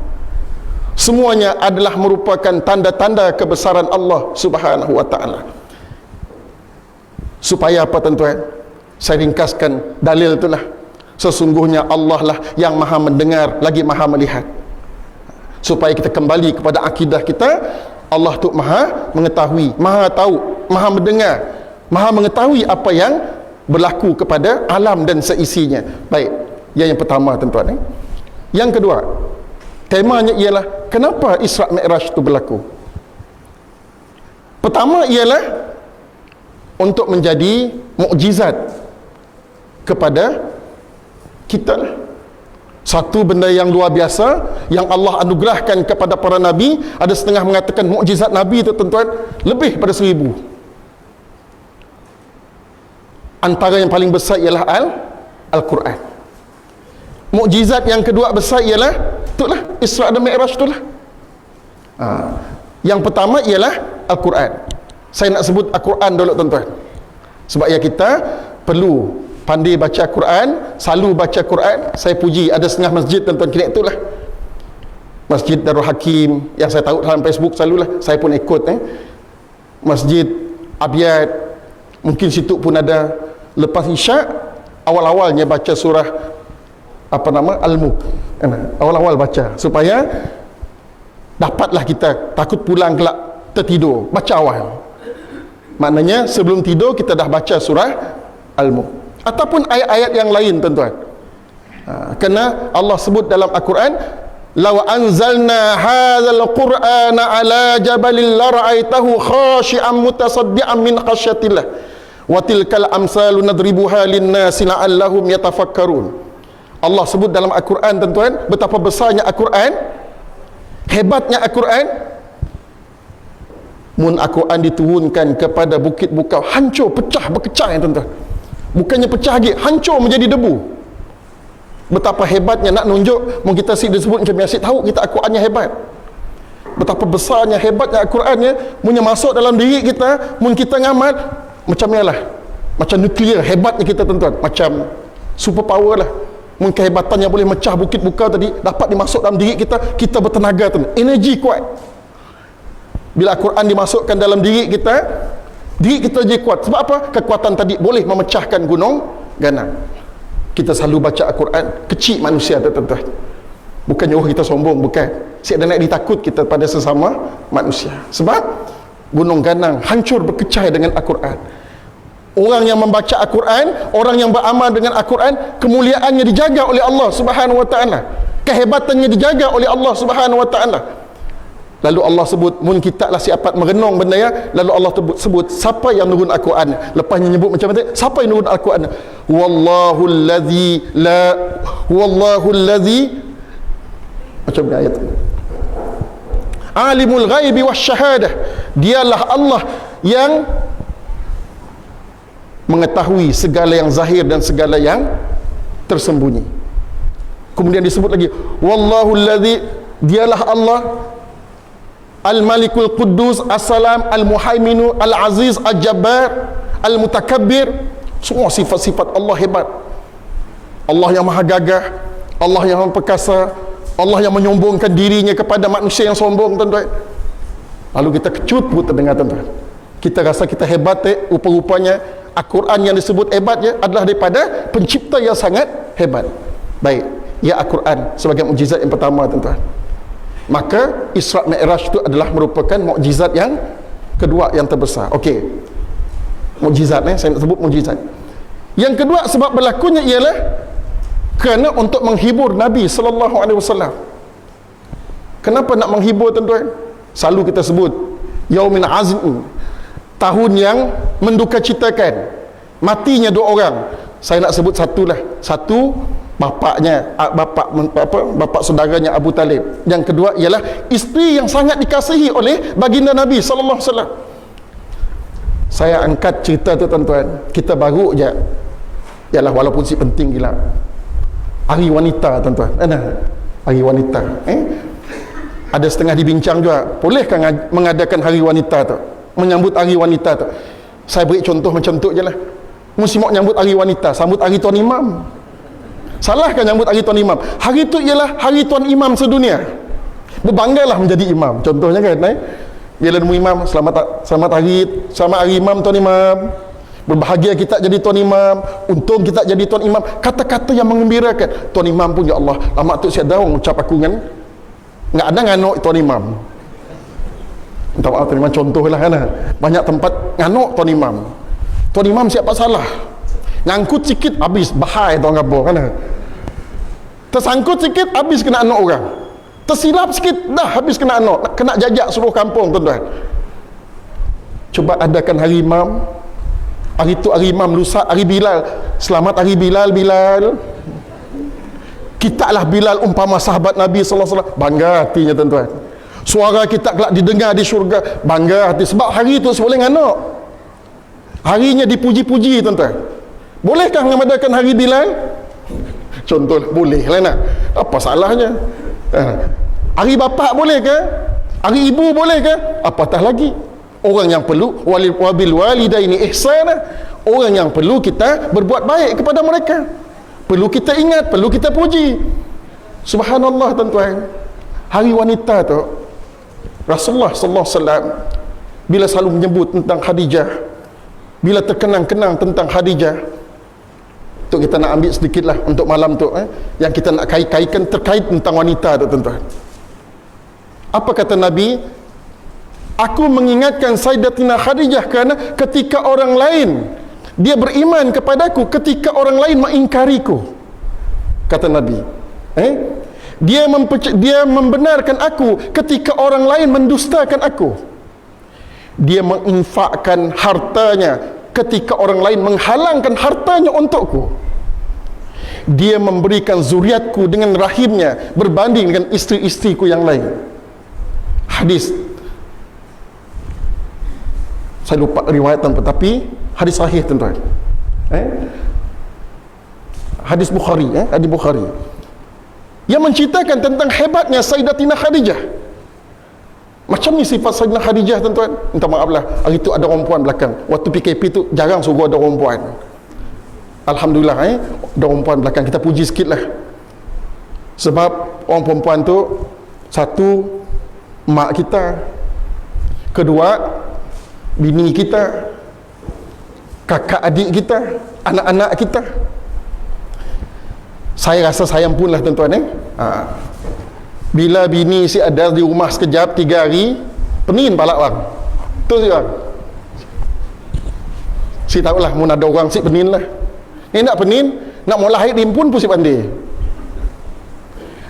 Semuanya adalah merupakan tanda-tanda kebesaran Allah Subhanahu wa taala. Supaya apa tuan-tuan? Saya ringkaskan dalil itulah. Sesungguhnya Allah lah yang maha mendengar lagi maha melihat. Supaya kita kembali kepada akidah kita, Allah tu maha mengetahui, maha tahu, maha mendengar, maha mengetahui apa yang berlaku kepada alam dan seisinya. Baik, yang pertama tuan-tuan. Yang kedua, temanya ialah kenapa Isra' Mi'raj itu berlaku. Pertama ialah untuk menjadi mukjizat kepada kita lah. Satu benda yang luar biasa yang Allah anugerahkan kepada para Nabi. Ada setengah mengatakan mukjizat Nabi itu tuan-tuan lebih pada 1000. Antara yang paling besar ialah Al-Quran. Mukjizat yang kedua besar ialah itulah Isra' dan Mi'raj itulah. Yang pertama ialah Al-Quran. Saya nak sebut Al-Quran dulu tuan-tuan, sebab ya kita perlu pandai baca Quran, selalu baca Quran. Saya puji ada setengah masjid tuan-tuan kira itulah, Masjid Darul Hakim yang saya tahu dalam Facebook selalulah, saya pun ikut Masjid Abiyat, mungkin situ pun ada. Lepas Isyak awal-awalnya baca surah Al-Mulk, awal-awal baca supaya dapatlah kita, takut pulang kelak tertidur, baca awal. Maknanya sebelum tidur kita dah baca surah Al-Mulk ataupun ayat-ayat yang lain tuan-tuan. Kerana Allah sebut dalam Al-Quran, law anzalna hadzal qur'ana ala jabalin la ra'aitahu khashi'an mutasaddian min khasyatillah wa tilkal amsalu nadribuha lin-nasi la'allahum yatafakkarun. Allah sebut dalam Al-Quran tuan-tuan betapa besarnya Al-Quran, hebatnya Al-Quran. Mun Al-Quran diturunkan kepada bukit bukau, hancur, pecah, berkecai tuan-tuan. Bukannya pecah lagi, hancur menjadi debu. Betapa hebatnya, nak nunjuk, mun kita disebut macam biasa tahu kita Al-Qurannya hebat. Betapa besarnya, hebatnya Al-Qurannya, munnya masuk dalam diri kita, mun kita ngamal, macam yalah, macam nuklear, hebatnya kita tuan-tuan, macam super power lah. Mun kehebatannya boleh mecah bukit bukau tadi, dapat dimasuk dalam diri kita, kita bertenaga tuan, energi kuat. Bila Al-Quran dimasukkan dalam diri kita jadi kuat. Sebab apa? Kekuatan tadi boleh memecahkan gunung ganang. Kita selalu baca Al-Quran, kecil manusia tuan-tuan. Bukannya kita sombong, bukan. Siap dan nak ditakut kita pada sesama manusia. Sebab gunung ganang hancur berkecai dengan Al-Quran. Orang yang membaca Al-Quran, orang yang beramal dengan Al-Quran, kemuliaannya dijaga oleh Allah Subhanahu wa taala. Kehebatannya dijaga oleh Allah Subhanahu wa taala. Lalu Allah sebut, mun kita lah siapat merenung benda ya, lalu Allah sebut siapa yang nurun Al-Quran. Lepasnya nyebut macam mana? Siapa yang nurun Al-Quran? Wallahu allazi macam ni ayat. Alimul ghaibi wasyahadah. Dialah Allah yang mengetahui segala yang zahir dan segala yang tersembunyi. Kemudian disebut lagi, wallahu allazi, dialah Allah Al-Malikul Quddus, As-Salam, Al-Muhaiminu, Al-Aziz, Al-Jabbar, Al-Mutakabbir. Semua sifat-sifat Allah hebat. Allah yang maha gagah, Allah yang maha perkasa, Allah yang menyombongkan dirinya kepada manusia yang sombong tuan-tuan. Lalu kita kecut pun terdengar tuan-tuan. Kita rasa kita hebat, rupa-rupanya Al-Quran yang disebut hebatnya adalah daripada pencipta yang sangat hebat. Baik, ya Al-Quran sebagai mukjizat yang pertama tuan-tuan. Maka Isra' Mi'raj itu adalah merupakan mukjizat yang kedua yang terbesar. Okey. Mukjizat, saya nak sebut mukjizat. Yang kedua sebab berlakunya ialah kerana untuk menghibur Nabi sallallahu alaihi wasallam. Kenapa nak menghibur tuan-tuan? Selalu kita sebut Yaumil Azm, tahun yang mendukacitakan matinya dua orang. Saya nak sebut satulah. Satu, bapaknya, bapa saudaranya Abu Talib. Yang kedua ialah isteri yang sangat dikasihi oleh baginda Nabi sallallahu alaihi wasallam. Saya angkat cerita tu tuan-tuan. Kita baru je, ialah walaupun si penting gila, Hari Wanita tuan-tuan. Hari Wanita. Ada setengah dibincang juga, bolehkah mengadakan Hari Wanita tu, menyambut Hari Wanita tu? Saya beri contoh macam tu je lah. Mesti mau nyambut Hari Wanita, sambut Hari Tuan Imam. Salahkah nyambut Hari Tuan Imam? Hari tu ialah Hari Tuan Imam sedunia. Berbanggalah menjadi imam. Contohnya kan, bila nemu imam, selamat hari imam Tuan Imam. Berbahagia kita jadi Tuan Imam, untung kita jadi Tuan Imam. Kata-kata yang mengembirakan. Tuan Imam pun, ya Allah, lama tu saya daung ucap aku kan, nggak ada nganuk Tuan Imam. Minta maaf Tuan Imam, contoh lah kan, banyak tempat nganuk Tuan Imam. Tuan Imam siapa salah, nyangkut sikit habis bahaya tuan gabung kan, tersangkut sikit habis kena anak orang, tersilap sikit dah habis kena anak, kena jajak seluruh kampung tuan-tuan. Coba adakan hari imam, hari tu hari imam, lusa hari Bilal. Selamat hari Bilal, Bilal. Kita lah Bilal umpama sahabat Nabi sallallahu alaihi wasallam. Bangga hatinya tuan-tuan. Suara kita kelak didengar di syurga, bangga hati. Sebab hari tu boleh nganak, harinya dipuji-puji tuan-tuan. Bolehkah mengadakan hari Bilal? Contoh, boleh lah nak. Apa salahnya? Hari bapa boleh ke? Hari ibu boleh ke? Apatah lagi orang yang perlu wabil walidaini ihsana, orang yang perlu kita berbuat baik kepada mereka, perlu kita ingat, perlu kita puji. Subhanallah tuan-tuan. Hari Wanita tu Rasulullah sallallahu alaihi wasallam bila selalu menyebut tentang Khadijah, bila terkenang-kenang tentang Khadijah, tu kita nak ambil sedikit lah untuk malam tu, yang kita nak kaitkan terkait tentang wanita tu tuan-tuan. Apa kata Nabi? Aku mengingatkan Sayyidatina Khadijah kerana ketika orang lain dia beriman kepadaku, ketika orang lain mengingkariku, kata Nabi, dia membenarkan aku ketika orang lain mendustakan aku. Dia menginfakkan hartanya ketika orang lain menghalangkan hartanya untukku. Dia memberikan zuriatku dengan rahimnya berbanding dengan isteri-isteriku yang lain. Hadis, saya lupa riwayatan, tetapi hadis sahih tuan-tuan. Hadis Bukhari, hadis Bukhari yang menceritakan tentang hebatnya Sayyidatina Khadijah. Macam ni sifat Sayyidatina Khadijah tuan-tuan. Minta maaf lah, hari tu ada orang perempuan belakang. Waktu PKP tu jarang suruh ada orang perempuan. Alhamdulillah ada orang perempuan belakang. Kita puji sikit lah. Sebab orang perempuan tu, satu, mak kita, kedua, bini kita, kakak adik kita, anak-anak kita. Saya rasa sayang pun lah tuan-tuan. Bila bini si ada di rumah sekejap 3 hari, penin palak bang. Tu si bang, si tahulah mun ada orang si penin lah. Ni nak penin, nak mau lahir dimpun pun si pandai.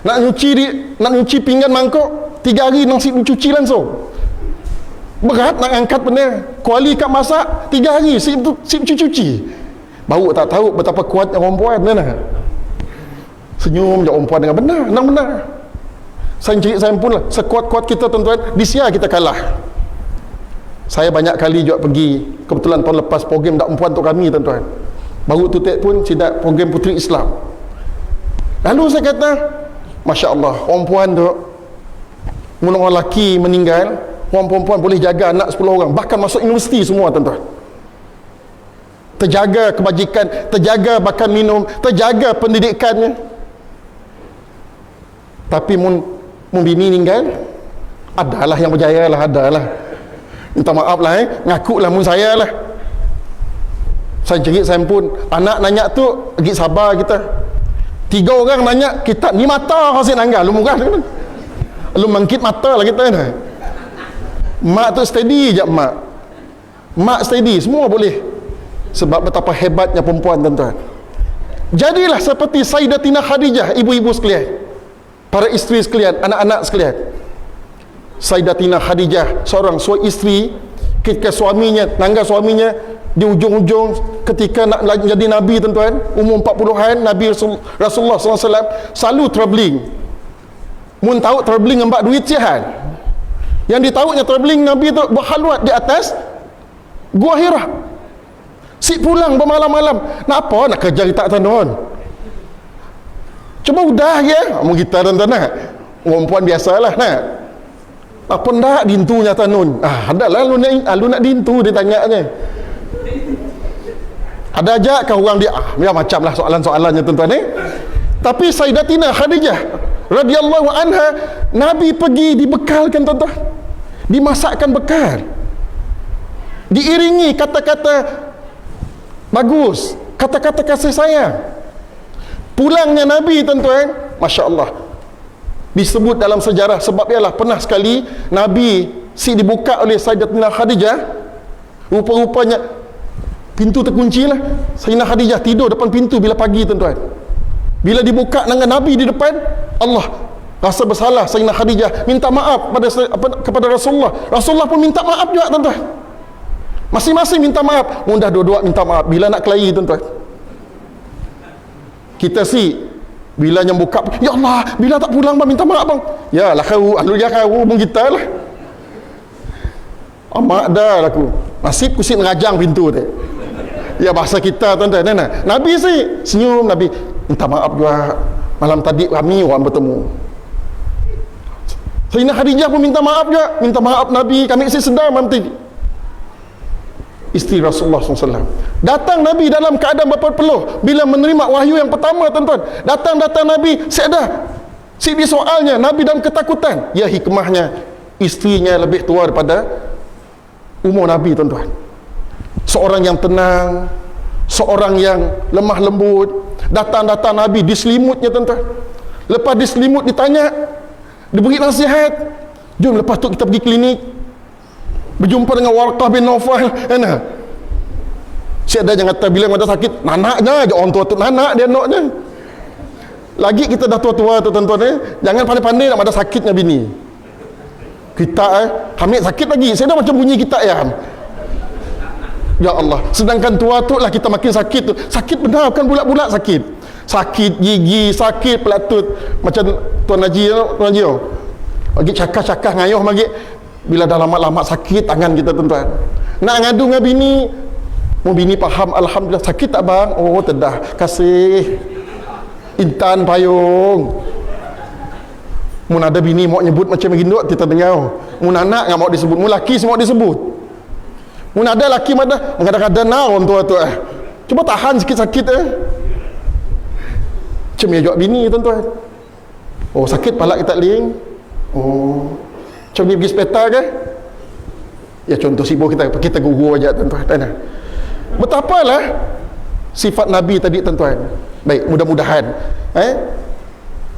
Nak nyuci pinggan mangkuk 3 hari nang si cuci langsung. Berat nak angkat benda. Kuali kat masak 3 hari si cuci. Baru tak tahu betapa kuatnya orang puan mana. Senyum je orang puan dengan benar, nang benar. Saya cerit saya pun lah, sekuat-kuat kita tuan-tuan, di sia kita kalah. Saya banyak kali juga pergi, kebetulan tahun lepas program dak perempuan untuk kami tuan-tuan. Baru tutup pun sidak program Puteri Islam. Lalu saya kata, Masya Allah, orang puan tu, mula orang lelaki meninggal, orang perempuan boleh jaga anak 10 orang, bahkan masuk universiti semua tuan-tuan. Terjaga kebajikan, terjaga makan minum, terjaga pendidikannya. Tapi mun bini meninggal, adalah yang berjaya lah, adalah. Minta maaf lah, ngaku lah mun saya lah. Saya cerit saya pun, anak nanya tu, lagi sabar kita. 3 orang nanya, kita ni mata hasil nanggal, lu murah kan? Lu mangkit mata lah kita kan? Mak tu steady je mak. Mak steady, semua boleh. sebab betapa hebatnya perempuan, tuan-tuan. Jadilah seperti Sayyidatina Khadijah, ibu-ibu sekalian, para isteri sekalian, anak-anak sekalian. Sayyidatina Khadijah, seorang isteri, ketika suaminya, tangga suaminya di ujung-ujung ketika nak jadi Nabi, tuan-tuan, umur 40-an, Nabi Rasulullah SAW selalu travelling. Mun tahu travelling ngembak duit sihan. Yang ditahunya travelling Nabi tu berkhalwat di atas Gua Hira. Si pulang bermalam-malam. Nak apa? Nak kerja kita tuan-tuan. Cuma udah ya. Mau kita tuan-tuan nak. Perempuan biasalah nak. Apa ndak dintunya tuan-tuan? Adalah lu nak dintu dia tanyanya. Ada aja kau orang dia ya macam lah soalan-soalannya tuan-tuan Tapi Sayyidatina Khadijah radhiyallahu anha, Nabi pergi dibekalkan tuan-tuan. Dimasakkan bekal. Diiringi kata-kata bagus, kata-kata kasih sayang. Pulangnya Nabi tuan-tuan, Masya Allah, disebut dalam sejarah sebab ialah pernah sekali Nabi dibuka oleh Sayyidatina Khadijah. Rupa-rupanya pintu terkunci lah. Sayyidatina Khadijah tidur depan pintu bila pagi tuan-tuan. Bila dibuka dengan Nabi di depan, Allah rasa bersalah. Sayyidatina Khadijah minta maaf kepada Rasulullah. Rasulullah pun minta maaf juga tuan-tuan. Masing-masing minta maaf. Mudah dua-dua minta maaf. Bila nak kelahi tuan-tuan, kita bila yang buka, ya Allah, bila tak pulang bang, minta maaf bang. Ya lah kau, alhamdulillah kau pun kita lah. Amak dah aku. Nasib ku ngerajang pintu tu. Ya bahasa kita tuan-tuan. Nabi senyum, Nabi minta maaf juga. Malam tadi kami orang bertemu. Sayyidatina Khadijah pun minta maaf juga. Minta maaf Nabi, kami sedar malam tadi. Isteri Rasulullah SAW. Datang Nabi dalam keadaan berpeluh bila menerima wahyu yang pertama tuan-tuan. Datang Nabi sedar. Soalnya Nabi dalam ketakutan. Ya hikmahnya isterinya lebih tua daripada umur Nabi tuan-tuan. Seorang yang tenang, seorang yang lemah lembut. Datang Nabi diselimutnya tuan-tuan. Lepas diselimut ditanya, diberi nasihat. Jom lepas tu kita pergi klinik, berjumpa dengan Warqah bin Nawfal. Si ada yang kata bila ada sakit, nanaknya je orang tua tu, nanak dia anaknya. Lagi kita dah tua-tua tu tuan-tuan jangan pandai-pandai nak ada sakitnya bini. Kita Hamid sakit lagi, saya dah macam bunyi kita ya. Ya Allah, sedangkan tua tu lah kita makin sakit tu. Sakit benar, bukan bulat-bulat sakit. Sakit gigi, sakit pelatut. Macam Tuan Haji bagi cakah-cakah ngayuh bagi. Bila dah lama-lama sakit tangan kita tuan-tuan. Nak ngadu dengan bini, mau bini faham, alhamdulillah. Sakit tak bang? Oh tedah, kasih intan payung. Mun ada bini mau nyebut macam begini kita dengar. Mun anak enggak mau disebut, mun laki semua disebut. Mun ada laki mana kadang-kadang orang tua tu cuba tahan sikit-sakit Macam ya jawab bini tuan-tuan. Oh sakit pala kita ling. Oh macam pergi hospital ke? Ya contoh sibuk kita guru aja tuan-tuan. Betapalah sifat Nabi tadi tuan-tuan. Baik, mudah-mudahan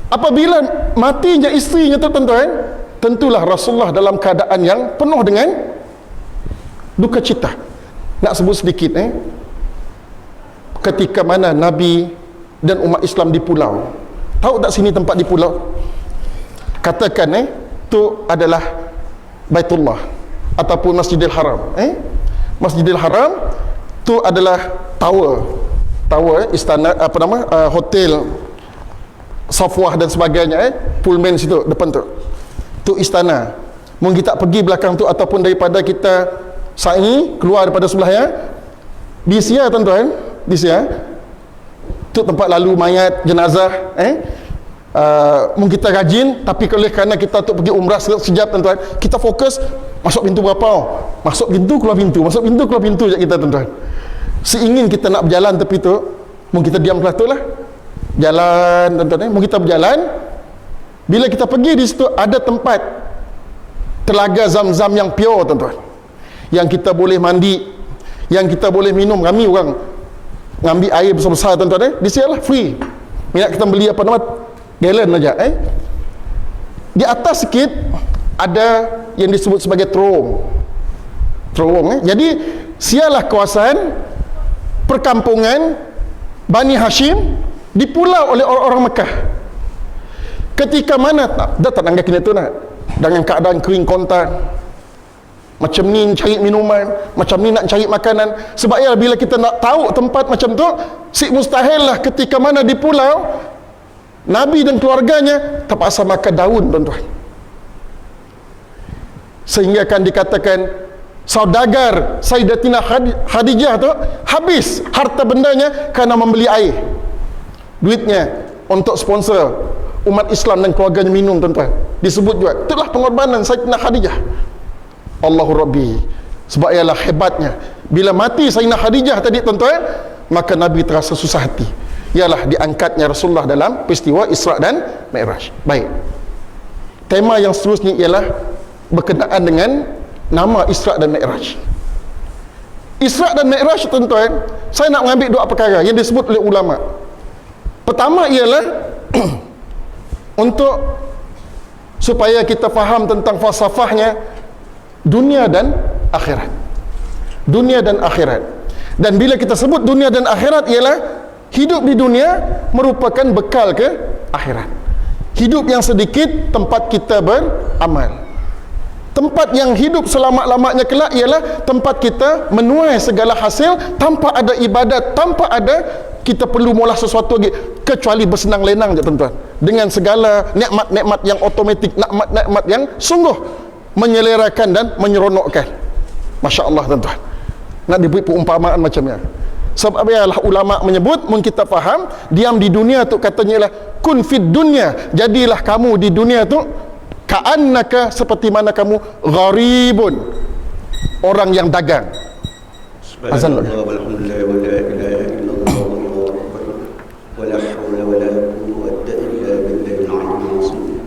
apabila matinya isterinya tuan-tuan, tentulah Rasulullah dalam keadaan yang penuh dengan duka cita. Nak sebut sedikit ketika mana Nabi dan umat Islam di pulau. Tahu tak sini tempat di pulau? Katakan tu adalah Baitullah ataupun Masjidil Haram. Masjidil Haram tu adalah tower istana hotel Safwah dan sebagainya Pullman situ depan tu istana. Mungkin kita pergi belakang tu ataupun daripada kita sa'i keluar daripada sebelahnya di sia tuan-tuan, di sia tu tempat lalu mayat jenazah. Mungkin kita rajin, tapi oleh kerana kita tu pergi umrah sekejap tuan-tuan, kita fokus masuk pintu berapa, masuk pintu keluar pintu, masuk pintu keluar pintu je kita tuan-tuan. Seingin kita nak berjalan tepi tu, mungkin kita diam kelas tu lah, jalan tuan-tuan. Mungkin kita berjalan, bila kita pergi di situ ada tempat telaga Zam-Zam yang pure tuan-tuan, yang kita boleh mandi, yang kita boleh minum. Kami orang ngambil air besar-besar tuan-tuan di sini lah free. Minat kita beli apa nama gallon aja. Di atas sikit ada yang disebut sebagai terowong. Jadi sialah kawasan perkampungan Bani Hashim dipulau oleh orang-orang Mekah. Ketika mana dah tak nanggap kena tu nak dengan keadaan kering kontan, macam ni cari minuman, macam ni nak cari makanan. Sebab ya bila kita nak tahu tempat macam tu, si mustahil lah ketika mana di pulau Nabi dan keluarganya terpaksa makan daun, tuan-tuan. Sehingga akan dikatakan saudagar Sayyidatina Khadijah tu habis harta bendanya kerana membeli air, duitnya untuk sponsor umat Islam dan keluarganya minum, tuan-tuan. Disebut juga itulah pengorbanan Sayyidatina Khadijah. Allahu Rabbi. Sebab ialah hebatnya bila mati Sayyidatina Khadijah tadi, tuan-tuan, maka Nabi terasa susah hati. Ialah diangkatnya Rasulullah dalam peristiwa Isra dan Mi'raj. Baik, tema yang seterusnya ialah berkenaan dengan nama Isra dan Mi'raj. Isra dan Mi'raj, tuan-tuan, saya nak mengambil dua perkara yang disebut oleh ulama. Pertama ialah untuk supaya kita faham tentang falsafahnya dunia dan akhirat. Dunia dan akhirat. Dan bila kita sebut dunia dan akhirat ialah hidup di dunia merupakan bekal ke akhirat. Hidup yang sedikit tempat kita beramal. Tempat yang hidup selamat-lamatnya kelak ialah tempat kita menuai segala hasil tanpa ada ibadat, tanpa ada kita perlu molah sesuatu lagi kecuali bersenang lenang je, tuan-tuan, dengan segala nikmat-nikmat yang otomatik, nikmat-nikmat yang sungguh menyelerakan dan menyeronokkan. Masya Allah, tuan-tuan. Nak diberi perumpamaan macamnya. Sebab ialah ulama menyebut, mungkin kita faham, diam di dunia tu katanya ialah kun fid dunya, jadilah kamu di dunia tu ka'annaka, seperti mana kamu gharibun, orang yang dagang. Azan walhamdulillah wa la ilaha illallah wallahu akbar wa la hawla wa la quwwata illa billahil aliyyil azim.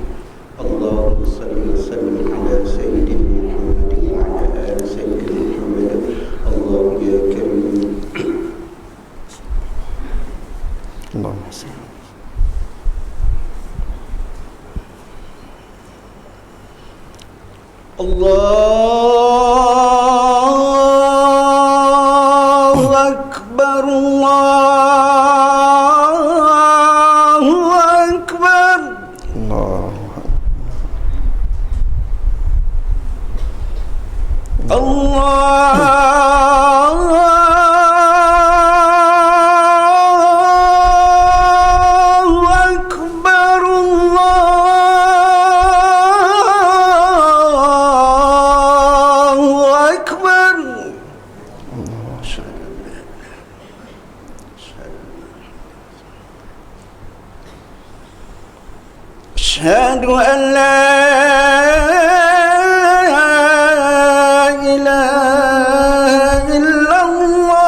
Allahumma salli wa sallim ala sayyidina Muhammadin wa ala ali sayyidina Muhammad. Allah ya karim. Allahumma salli. Allahu Akbar, Allahu Akbar. Allahu Akbar, Allahu Akbar. Asyhadu an la ilaha illallah.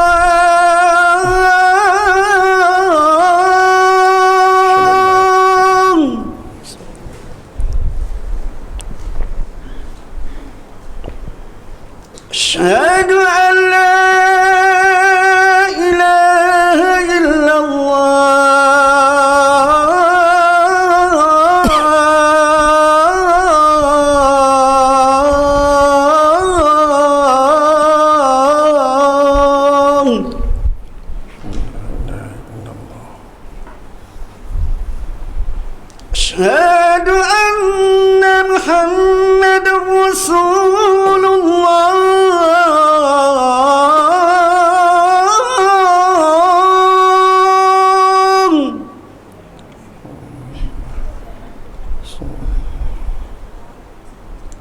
Asyhadu an la ilaha illallah. Asyhadu anna Muhammadar Rasulullah.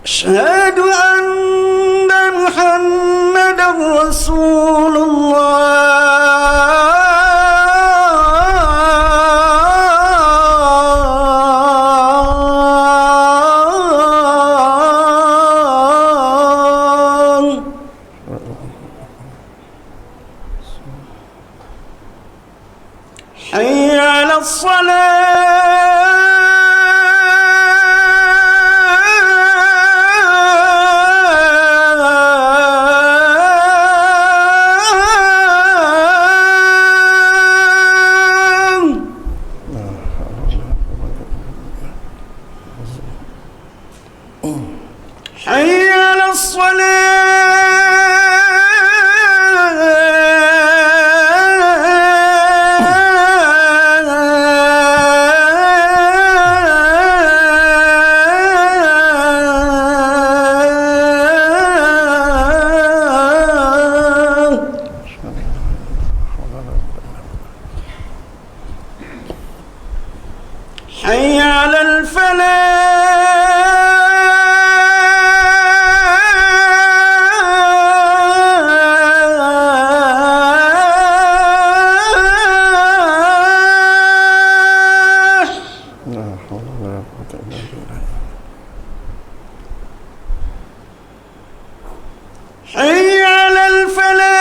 Asyhadu anna Muhammadar Rasulullah. Hayya 'alas حي على الصلاة. حي على الفلاح. لا حول ولا قوة إلا بالله. حي على الفلاح.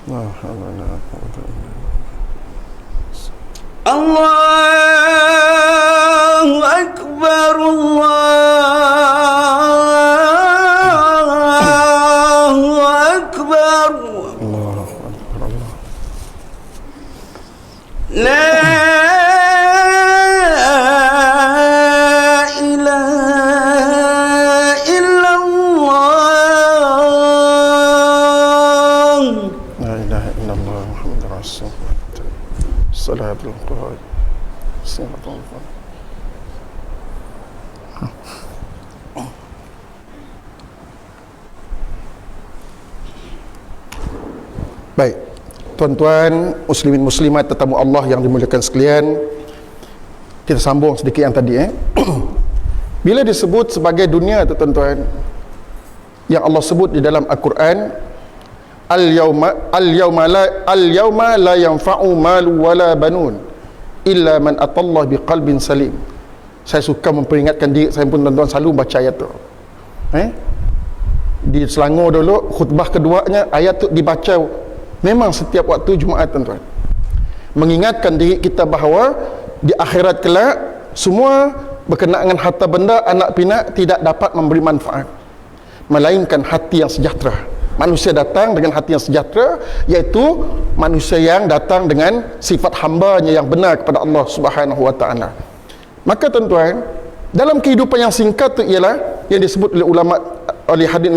لا حول ولا قوة إلا بالله. الله أكبر الله أكبر الله أكبر الله. لا إله إلا الله. لا إله إلا الله محمد رسول الله. الصلاة القرآن الصلاة القرآن. Baik, tuan-tuan muslimin muslimat tetamu Allah yang dimuliakan sekalian, kita sambung sedikit yang tadi bila disebut sebagai dunia tu tuan-tuan, yang Allah sebut di dalam Al-Quran, al-yawma la yanfa'u malu wala banun illa man atallah biqalbin salim. Saya suka memperingatkan diri saya pun tuan-tuan selalu baca ayat tu. Di Selangor dulu khutbah keduanya ayat tu dibaca memang setiap waktu Jumaat tuan-tuan, mengingatkan diri kita bahawa di akhirat kelak semua berkenaan dengan harta benda, anak pinak tidak dapat memberi manfaat melainkan hati yang sejahtera. Manusia datang dengan hati yang sejahtera, iaitu manusia yang datang dengan sifat hambanya yang benar kepada Allah Subhanahu wa taala. Maka tuan-tuan, dalam kehidupan yang singkat tu ialah yang disebut oleh ulama, oleh hadis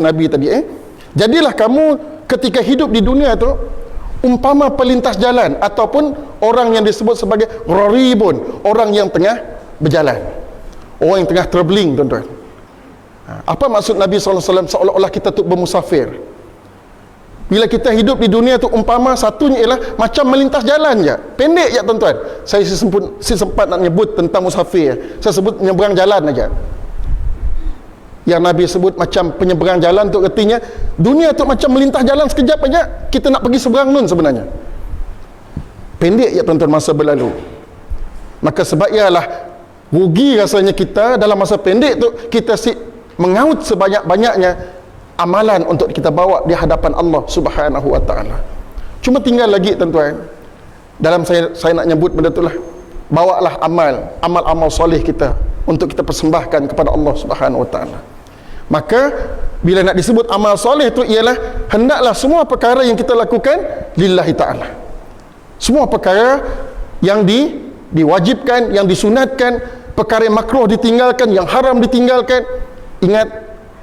Nabi tadi, jadilah kamu ketika hidup di dunia tu umpama pelintas jalan ataupun orang yang disebut sebagai gharibun, orang yang tengah berjalan, orang yang tengah travelling tuan-tuan. Apa maksud Nabi SAW? Seolah-olah kita tu bermusafir. Bila kita hidup di dunia tu umpama satunya ialah macam melintas jalan je, pendek je tuan-tuan. Saya sempat nak nyebut tentang musafir, saya sebut menyeberang jalan aja. Yang Nabi sebut macam penyeberang jalan tu artinya dunia tu macam melintas jalan sekejap aja, kita nak pergi seberang nun sebenarnya. Pendek ya tuan-tuan masa berlalu. Maka sebab ialah rugi rasanya kita dalam masa pendek tu kita mengaut sebanyak-banyaknya amalan untuk kita bawa di hadapan Allah Subhanahu wa taala. Cuma tinggal lagi tuan-tuan, dalam saya nak nyebut benda itulah, bawalah amal-amal soleh kita untuk kita persembahkan kepada Allah Subhanahu wa taala. Maka bila nak disebut amal soleh tu ialah hendaklah semua perkara yang kita lakukan lillahi ta'ala. Semua perkara yang diwajibkan, yang disunatkan, perkara yang makruh ditinggalkan, yang haram ditinggalkan, ingat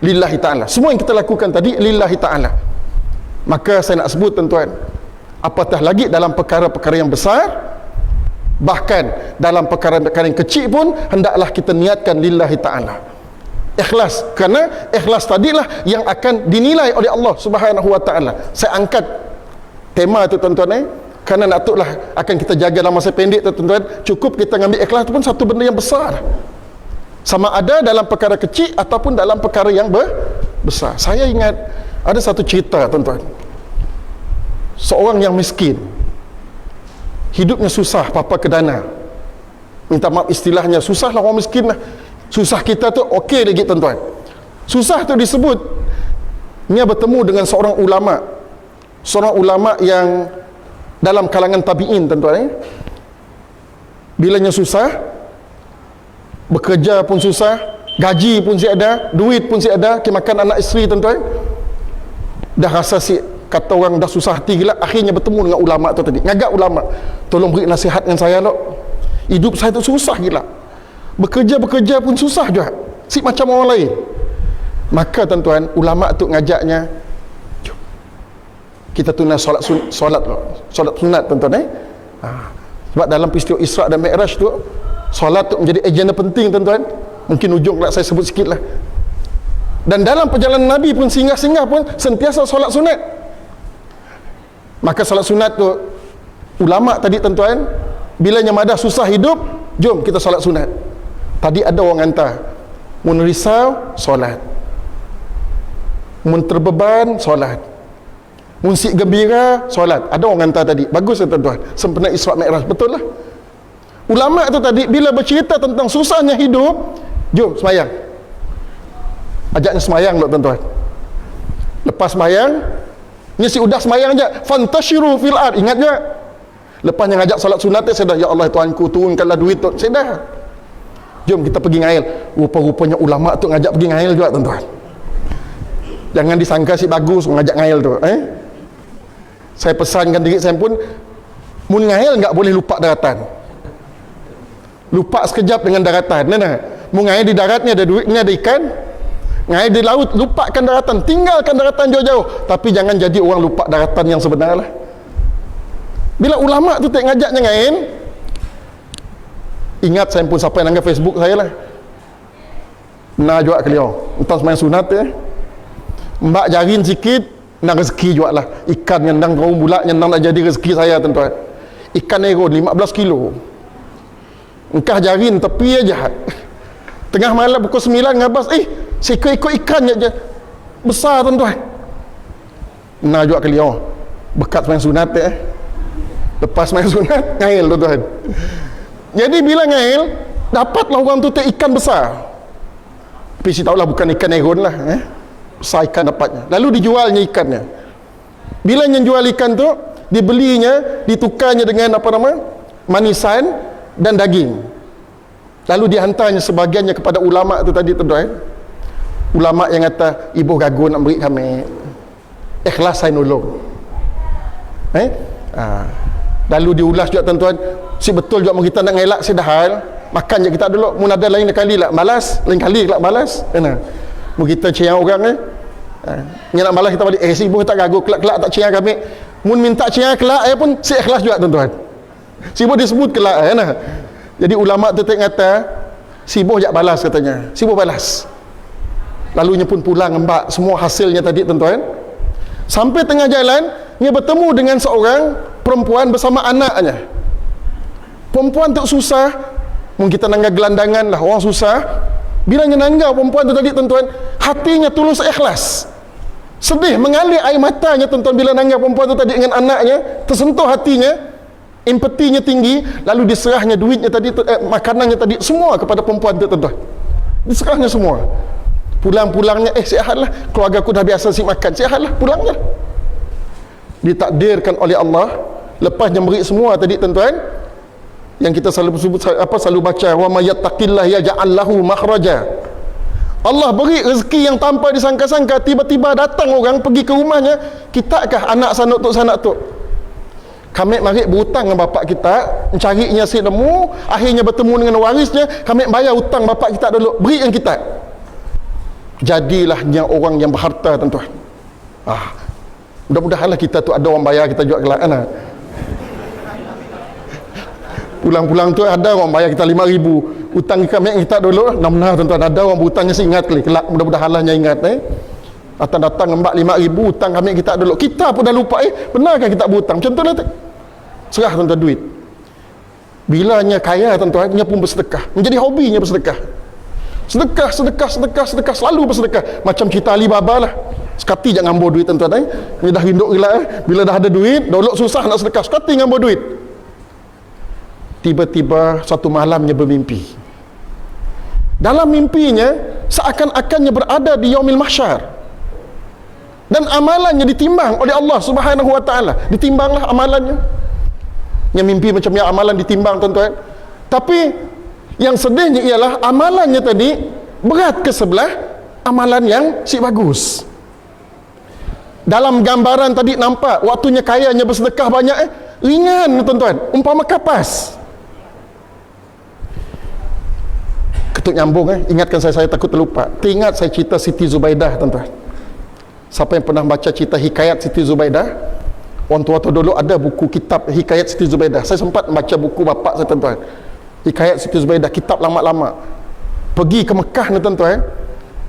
lillahi ta'ala. Semua yang kita lakukan tadi lillahi ta'ala. Maka saya nak sebut tuan-tuan, apatah lagi dalam perkara-perkara yang besar, bahkan dalam perkara-perkara yang kecil pun hendaklah kita niatkan lillahi ta'ala. Ikhlas, kerana ikhlas tadilah yang akan dinilai oleh Allah Subhanahu wa taala. Saya angkat tema tu tuan-tuan kerana naklah akan kita jaga dalam masa pendek tu tuan-tuan. Cukup kita ambil ikhlas tu pun satu benda yang besar, sama ada dalam perkara kecil ataupun dalam perkara yang besar. Saya ingat ada satu cerita tuan-tuan, seorang yang miskin, hidupnya susah, papa kedana, minta maaf istilahnya, susah lah orang miskin lah. Susah kita tu okey lagi tuan-tuan. Susah tu disebut dia bertemu dengan seorang ulama yang dalam kalangan tabi'in tuan-tuan. Bilanya susah, bekerja pun susah, gaji pun tiada, duit pun tiada, makan anak isteri tuan-tuan. Dah rasa kata orang dah susah hati gila, akhirnya bertemu dengan ulama tu tadi. Ngagak ulama, tolong beri nasihat dengan saya lo. Hidup saya tu susah gila. Bekerja pun susah juga, macam orang lain. Maka tuan-tuan, ulama tu ngajaknya, kita tunai solat sunat tuan-tuan Sebab dalam peristiwa Isra' dan Mi'raj tu, solat tu menjadi agenda penting tuan-tuan. Mungkin ujung kelak saya sebut sikit lah. Dan dalam perjalanan Nabi pun, singgah-singgah pun sentiasa solat sunat. Maka solat sunat tu, ulama' tadi tuan-tuan, bila nyamadah susah hidup, jom kita solat sunat. Tadi ada orang hantar, mun risau, solat. Mun terbeban, solat. Mun si gembira, solat. Ada orang hantar tadi. Bagus ya tuan-tuan, sempena Isra' Mi'raj, betul lah. Ulama' tu tadi bila bercerita tentang susahnya hidup, jom semayang. Ajaknya semayang loh tuan-tuan. Lepas semayang, ni si udah semayang je, fantashiru fil ard, ingat je. Lepas yang ajak solat sunat, saya dah, ya Allah Tuhanku, turunkanlah duit tu, saya dah. Jom kita pergi ngail. Rupa-rupanya ulama' tu ngajak pergi ngail juga tuan-tuan. Jangan disangka si bagus ngajak ngail tu. Saya pesankan diri saya pun, mun ngail enggak boleh lupa daratan. Lupa sekejap dengan daratan. Mun ngail di darat ni ada duit, ni ada ikan. Ngail di laut, lupakan daratan, tinggalkan daratan jauh-jauh. Tapi jangan jadi orang lupa daratan yang sebenar lah. Bila ulama' tu tak ngajaknya ngail, ingat saya pun sampai nangga Facebook saya lah. Nak juga keliau entah semain sunat ya. Mbak jarin sikit, nak rezeki juga lah. Ikan yang nang kau bulat, yang nang nak jadi rezeki saya tuan-tuan. Ikan eron 15 kilo. Engkau jarin tepi aja. Tengah malam pukul 9 ngabas, seekor-ekor ikan je besar tuan-tuan. Nak juga keliau bekat semain sunat ya. Lepas semain sunat, ngail tuan-tuan. Jadi bila ngail, dapatlah orang tu ikan besar. Tapi si tahulah bukan ikan eron lah. Besar ikan dapatnya. Lalu dijualnya ikannya. Bila yang jual ikan tu, dibelinya, ditukarnya dengan apa nama? Manisan dan daging. Lalu dihantarnya sebahagiannya kepada ulama' tu tadi tuan-tuan. Ulama' yang kata, ibu gagu nak beri kami. Ikhlas saya nolong. Lalu diulas juga tuan-tuan, si betul juga kita nak ngelak sedahal, makan je kita dulu. Mun ada lain kali lah malas, lain kali lah malas. Mun kita ciang orang ni nak malas kita balik, si ibu tak gagu kelak-kelak tak ciang kami. Mun minta ciang kelak pun si ikhlas juga tuan-tuan. Si ibu disebut kelak Jadi ulama' tu kata, si ibu jak balas katanya. Si ibu balas. Lalunya pun pulang embak semua hasilnya tadi tuan-tuan. Sampai tengah jalan, dia bertemu dengan seorang perempuan bersama anaknya. Perempuan tu susah, mungkin kita nangga gelandangan lah, orang susah. Bila nyenangga perempuan tu tadi tuan-tuan, hatinya tulus ikhlas. Sedih, mengalir air matanya tuan-tuan bila nangga perempuan tu tadi dengan anaknya, tersentuh hatinya, empatinya tinggi, lalu diserahnya duitnya tadi, makanannya tadi, semua kepada perempuan tu tuan-tuan. Diserahnya semua. Pulang-pulangnya, sihatlah, keluarga aku dah biasa si makan, sihatlah, pulangnya. Ditakdirkan oleh Allah, lepas dia beri semua tadi tuan-tuan, yang kita selalu sebut selalu baca, wa may yattaqillah yaj'al lahu makhraja. Allah beri rezeki yang tanpa disangka-sangka. Tiba-tiba datang orang pergi ke rumahnya, kitakah anak sanak tok kami mari berhutang dengan bapak kita, mencarinya si nemu, akhirnya bertemu dengan warisnya, kami bayar hutang bapak kita dulu, beri yang kita. Jadilah yang orang yang berharta tuan-tuan. Mudah-mudahanlah kita tu ada orang bayar kita juga kelak kan. Pulang-pulang tu ada orang bayar kita 5,000. Hutang kami kita dulu, benar tuan-tuan, ada orang berhutangnya ingat kelak. Mudah-mudahanlah yang ingat datang mbak 5,000 hutang kami kita dulu. Kita pun dah lupa benarkah kita berhutang? Contohnya serah tuan-tuan duit. Bilanya kaya tuan-tuan, dia pun bersedekah. Menjadi hobinya bersedekah. Sedekah, selalu bersedekah. Macam cerita Alibaba lah. Sekati jangan ngambur duit tuan-tuan. Dia dah rinduk gila. Bila dah ada duit, dolok susah nak sedekah. Sekati ngambur duit. Tiba-tiba satu malamnya bermimpi. Dalam mimpinya, seakan-akannya berada di yaumil mahsyar. Dan amalannya ditimbang oleh Allah Subhanahu wa ta'ala. Ditimbanglah amalannya. Yang mimpi macam yang amalan ditimbang tuan-tuan. Tapi yang sedihnya ialah amalannya tadi berat ke sebelah amalan yang si bagus. Dalam gambaran tadi nampak waktunya kayanya bersedekah banyak ringan tuan-tuan, umpama kapas. Ketut nyambung ingatkan saya takut terlupa. Teringat saya cerita Siti Zubaidah tuan-tuan. Siapa yang pernah baca cerita hikayat Siti Zubaidah? Orang tua dulu ada buku kitab Hikayat Siti Zubaidah. Saya sempat baca buku bapak saya, tuan-tuan. Hikayat Siti Zubaidah, kitab lama-lama. Pergi ke Mekah ni, tuan-tuan.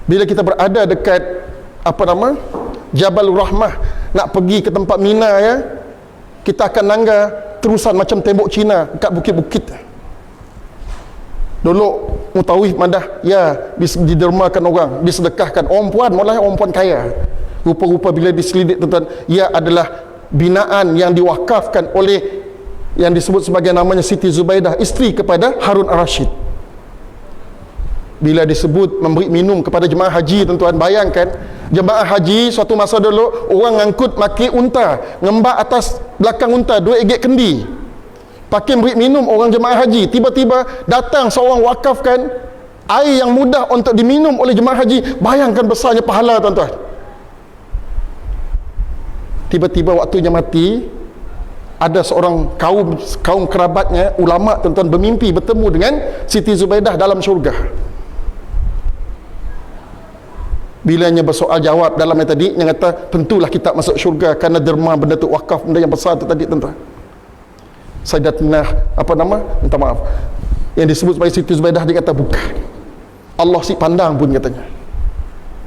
Bila kita berada dekat Jabal Rahmah, nak pergi ke tempat Mina ya, kita akan langgar terusan macam tembok Cina dekat bukit-bukit. Dulu mutawif madah ya didermakan orang, disedekahkan. Orang puan malah orang puan kaya. Rupa-rupa bila diselidik, tuan-tuan, ia adalah binaan yang diwakafkan oleh yang disebut sebagai namanya Siti Zubaidah, isteri kepada Harun Ar-Rasyid. Bila disebut memberi minum kepada jemaah haji, tuan-tuan, bayangkan jemaah haji suatu masa dulu orang ngangkut maki unta, ngembak atas belakang unta 2 egek kendi, pakai beri minum orang jemaah haji. Tiba-tiba datang seorang wakafkan air yang mudah untuk diminum oleh jemaah haji. Bayangkan besarnya pahala, tuan-tuan. Tiba-tiba waktunya mati, ada seorang kaum kerabatnya, ulama, tuan-tuan, bermimpi bertemu dengan Siti Zubaidah dalam syurga. Bilanya bersoal jawab dalamnya tadi, yang kata tentulah kita masuk syurga kerana derma benda tu, wakaf benda yang besar tu tadi, tuan-tuan. Sayyidatina minta maaf, yang disebut sebagai Siti Zubaidah, dia kata bukan, Allah si pandang pun, katanya.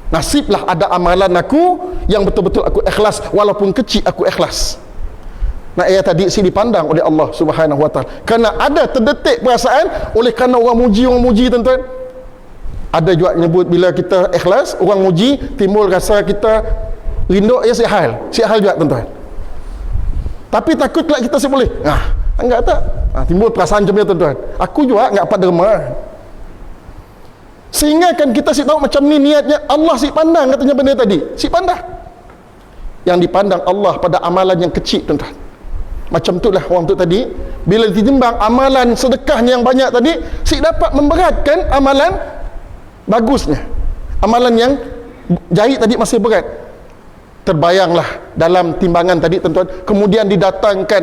Nasiblah ada amalan aku yang betul-betul aku ikhlas, walaupun kecil aku ikhlas. Nah, ayat tadi si dipandang oleh Allah Subhanahu wa taala. Kerana ada terdetik perasaan oleh kerana orang muji, tuan-tuan. Ada juga nyebut bila kita ikhlas, orang muji, timbul rasa kita rindu ya sihat juga, tuan-tuan. Tapi takut pula kita boleh. Enggak tak? Timbul perasaan macam ni, tuan-tuan. Aku juga enggak apa derma. Sehingga kan kita tahu macam ni niatnya, Allah si pandang, katanya benda tadi. Si pandang. Yang dipandang Allah pada amalan yang kecil, tuan-tuan. Macam itulah orang tu tadi, bila ditimbang amalan sedekahnya yang banyak tadi, si dapat memberatkan amalan bagusnya. Amalan yang jahit tadi masih berat. Terbayanglah dalam timbangan tadi, tuan-tuan, kemudian didatangkan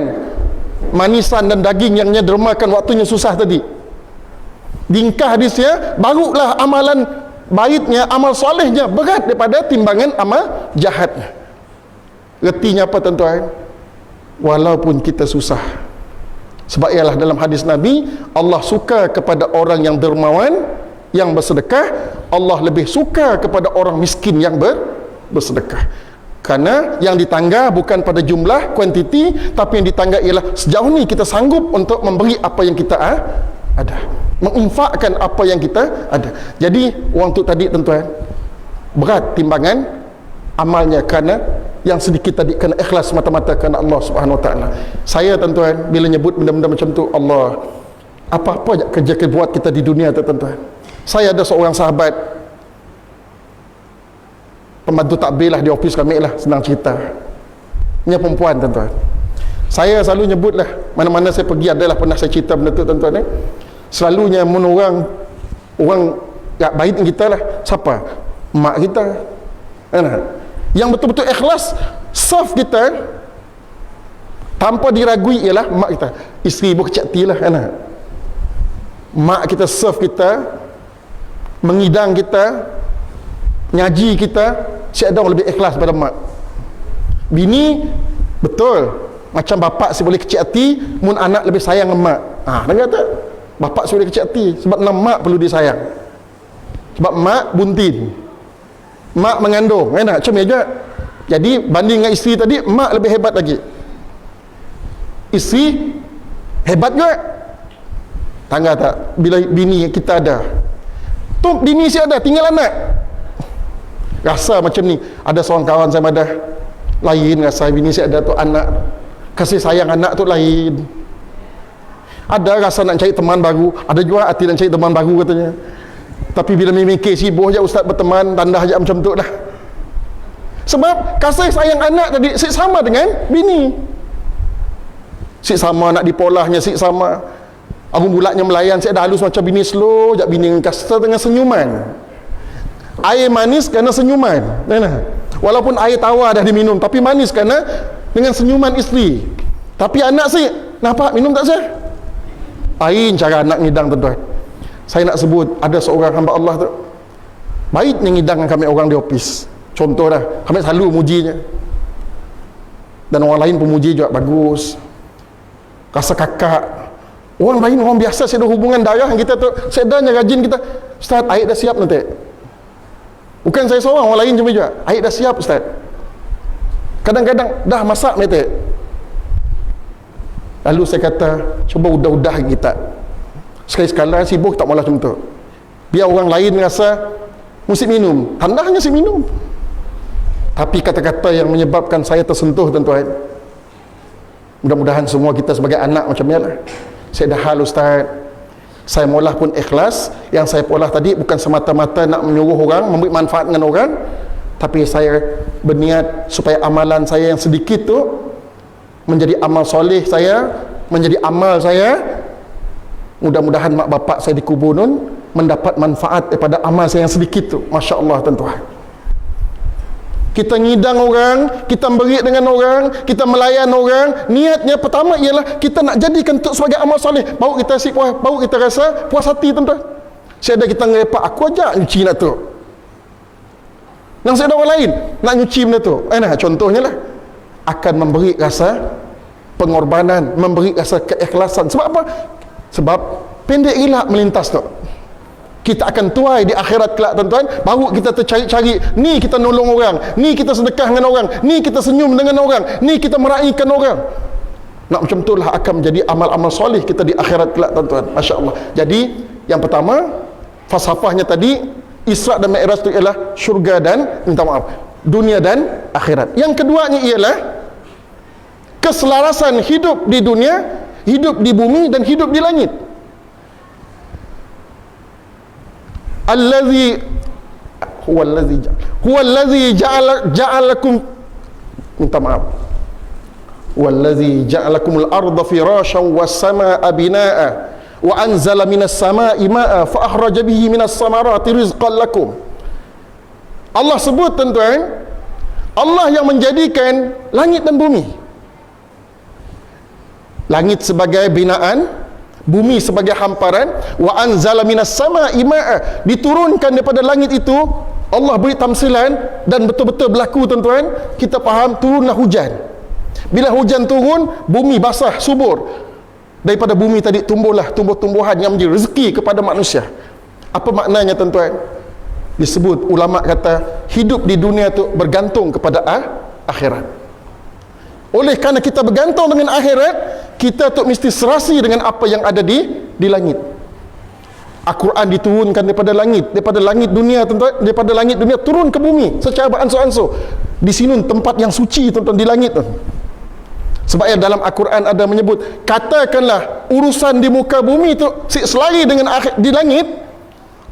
manisan dan daging yang dermakan waktunya susah tadi. Ringkas hadisnya, barulah amalan baiknya, amal solehnya berat daripada timbangan amal jahatnya. Retinya apa, tuan-tuan? Walaupun kita susah, sebab ialah dalam hadis Nabi, Allah suka kepada orang yang dermawan, yang bersedekah. Allah lebih suka kepada orang miskin yang bersedekah. Kerana yang ditangga bukan pada jumlah, kuantiti, tapi yang ditangga ialah sejauh ni kita sanggup untuk memberi apa yang kita ada, menginfakkan apa yang kita ada. Jadi orang tu tadi, tuan-tuan, berat timbangan amalnya kerana yang sedikit tadi, kerana ikhlas mata-mata kerana Allah Subhanahu wa taala. Saya, tuan-tuan, bila nyebut benda-benda macam tu, Allah, apa-apa kerja kita buat kita di dunia tu, tuan-tuan. Saya ada seorang sahabat pembantu takbir lah di ofis kami lah, senang cerita. Dia perempuan, tuan-tuan. Saya selalu nyebut lah, mana-mana saya pergi adalah pernah saya cerita benda tu, tuan-tuan. Selalunya orang baik kita lah. Siapa? Mak kita. Yang betul-betul ikhlas serve kita tanpa diragui ialah mak kita. Isteri ibu kecil hati lah, mak kita serve kita, mengidang kita, nyaji kita, siapa orang lebih ikhlas pada mak. Bini betul macam bapak si boleh kecil hati, mun anak lebih sayang dengan mak. Dengar tak? Bapak si boleh kecil hati sebab mak perlu disayang, sebab mak buntin, mak mengandung, macam ni juga. Jadi banding dengan isteri tadi, mak lebih hebat lagi. Isteri hebat juga. Tangga tak? Bila bini kita ada, tu bini si ada, tinggal anak, rasa macam ni. Ada seorang kawan saya madah, lain rasa bini si ada tu, anak, kasih sayang anak tu lain. Ada rasa nak cari teman baru, ada juga hati nak cari teman baru, katanya. Tapi bila memikir sibuk je ustaz berteman, tandah je macam tu lah. Sebab kasih sayang anak tadi si sama dengan bini, si sama nak dipolahnya, si sama. Aku bulatnya melayan, si ada halus macam bini, slow jak bini kasih dengan senyuman. Air manis kerana senyuman, walaupun air tawar dah diminum, tapi manis kerana dengan senyuman isteri. Tapi anak si nampak minum tak sah. Air cara anak ngidang, tuan-tuan. Saya nak sebut, ada seorang hamba Allah tu baik yang ngidang kami orang di office. Contoh dah, kami selalu mujinya. Dan orang lain pemuji juga bagus, rasa kakak. Orang lain, orang biasa saya ada hubungan darah kita tu, saya dah rajin kita, Ustaz, air dah siap nanti. Bukan saya seorang, orang lain juga, air dah siap Ustaz. Kadang-kadang dah masak nanti. Lalu saya kata, cuba udah-udah kita. Sekali-sekala sibuk tak maulah macam tu. Biar orang lain rasa mesti minum, hendaknya si minum. Tapi kata-kata yang menyebabkan saya tersentuh, tuan-tuan. Mudah-mudahan semua kita sebagai anak macam ni lah. Saya dah hal Ustaz, saya maulah pun ikhlas. Yang saya polah tadi bukan semata-mata nak menyuruh orang, memberi manfaat dengan orang, tapi saya berniat supaya amalan saya yang sedikit tu menjadi amal soleh saya, menjadi amal saya. Mudah-mudahan mak bapak saya dikubur nun mendapat manfaat daripada amal saya yang sedikit tu. Masya Allah, tuan-tuan. Kita ngidang orang, kita beri dengan orang, kita melayan orang, niatnya pertama ialah kita nak jadikan itu sebagai amal soleh. Baru kita asyik puas, baru kita rasa puas hati, tuan-tuan. Saya ada kita ngerepak, aku ajak nyuci nak tu. Yang saya ada orang lain nak nyuci benda tu. Nah, contohnya lah, akan memberi rasa pengorbanan, memberi rasa keikhlasan. Sebab apa? Sebab pendek gila melintas tu. Kita akan tuai di akhirat kelak, tuan-tuan. Baru kita tercari-cari, ni kita nolong orang, ni kita sedekah dengan orang, ni kita senyum dengan orang, ni kita meraihkan orang. Nak macam itulah akan menjadi amal-amal soleh kita di akhirat kelak, tuan-tuan. Masya Allah. Jadi yang pertama, falsafahnya tadi, Isra' dan Mi'raj itu ialah syurga dan, minta maaf, dunia dan akhirat. Yang keduanya ialah keselarasan hidup di dunia, hidup di bumi dan hidup di langit. Huwa allazi ja'alakum, minta maaf, huwa allazi ja'alakumul arda firasyan was samaa'a binaa'a wa anzala minas samaa'i maa'a fa akhraja bihi minas samarati rizqan lakum. Allah sebut, tuan-tuan, Allah yang menjadikan langit dan bumi. Langit sebagai binaan, bumi sebagai hamparan. Wa anzala minas samaa'i maa'a, diturunkan daripada langit itu. Allah beri tamsilan dan betul-betul berlaku, tuan-tuan. Kita faham, turunlah hujan. Bila hujan turun, bumi basah, subur. Daripada bumi tadi tumbuhlah tumbuh-tumbuhan yang menjadi rezeki kepada manusia. Apa maknanya, tuan-tuan? Disebut, ulama kata, hidup di dunia tu bergantung kepada akhirat. Oleh kerana kita bergantung dengan akhirat, kita tu mesti serasi dengan apa yang ada di langit. Al-Quran diturunkan daripada langit dunia, tuan-tuan, daripada langit dunia turun ke bumi secara beransur-ansur. Di sini tempat yang suci, tuan-tuan, di langit tu. Sebab yang dalam Al-Quran ada menyebut, katakanlah urusan di muka bumi tu selari dengan di langit,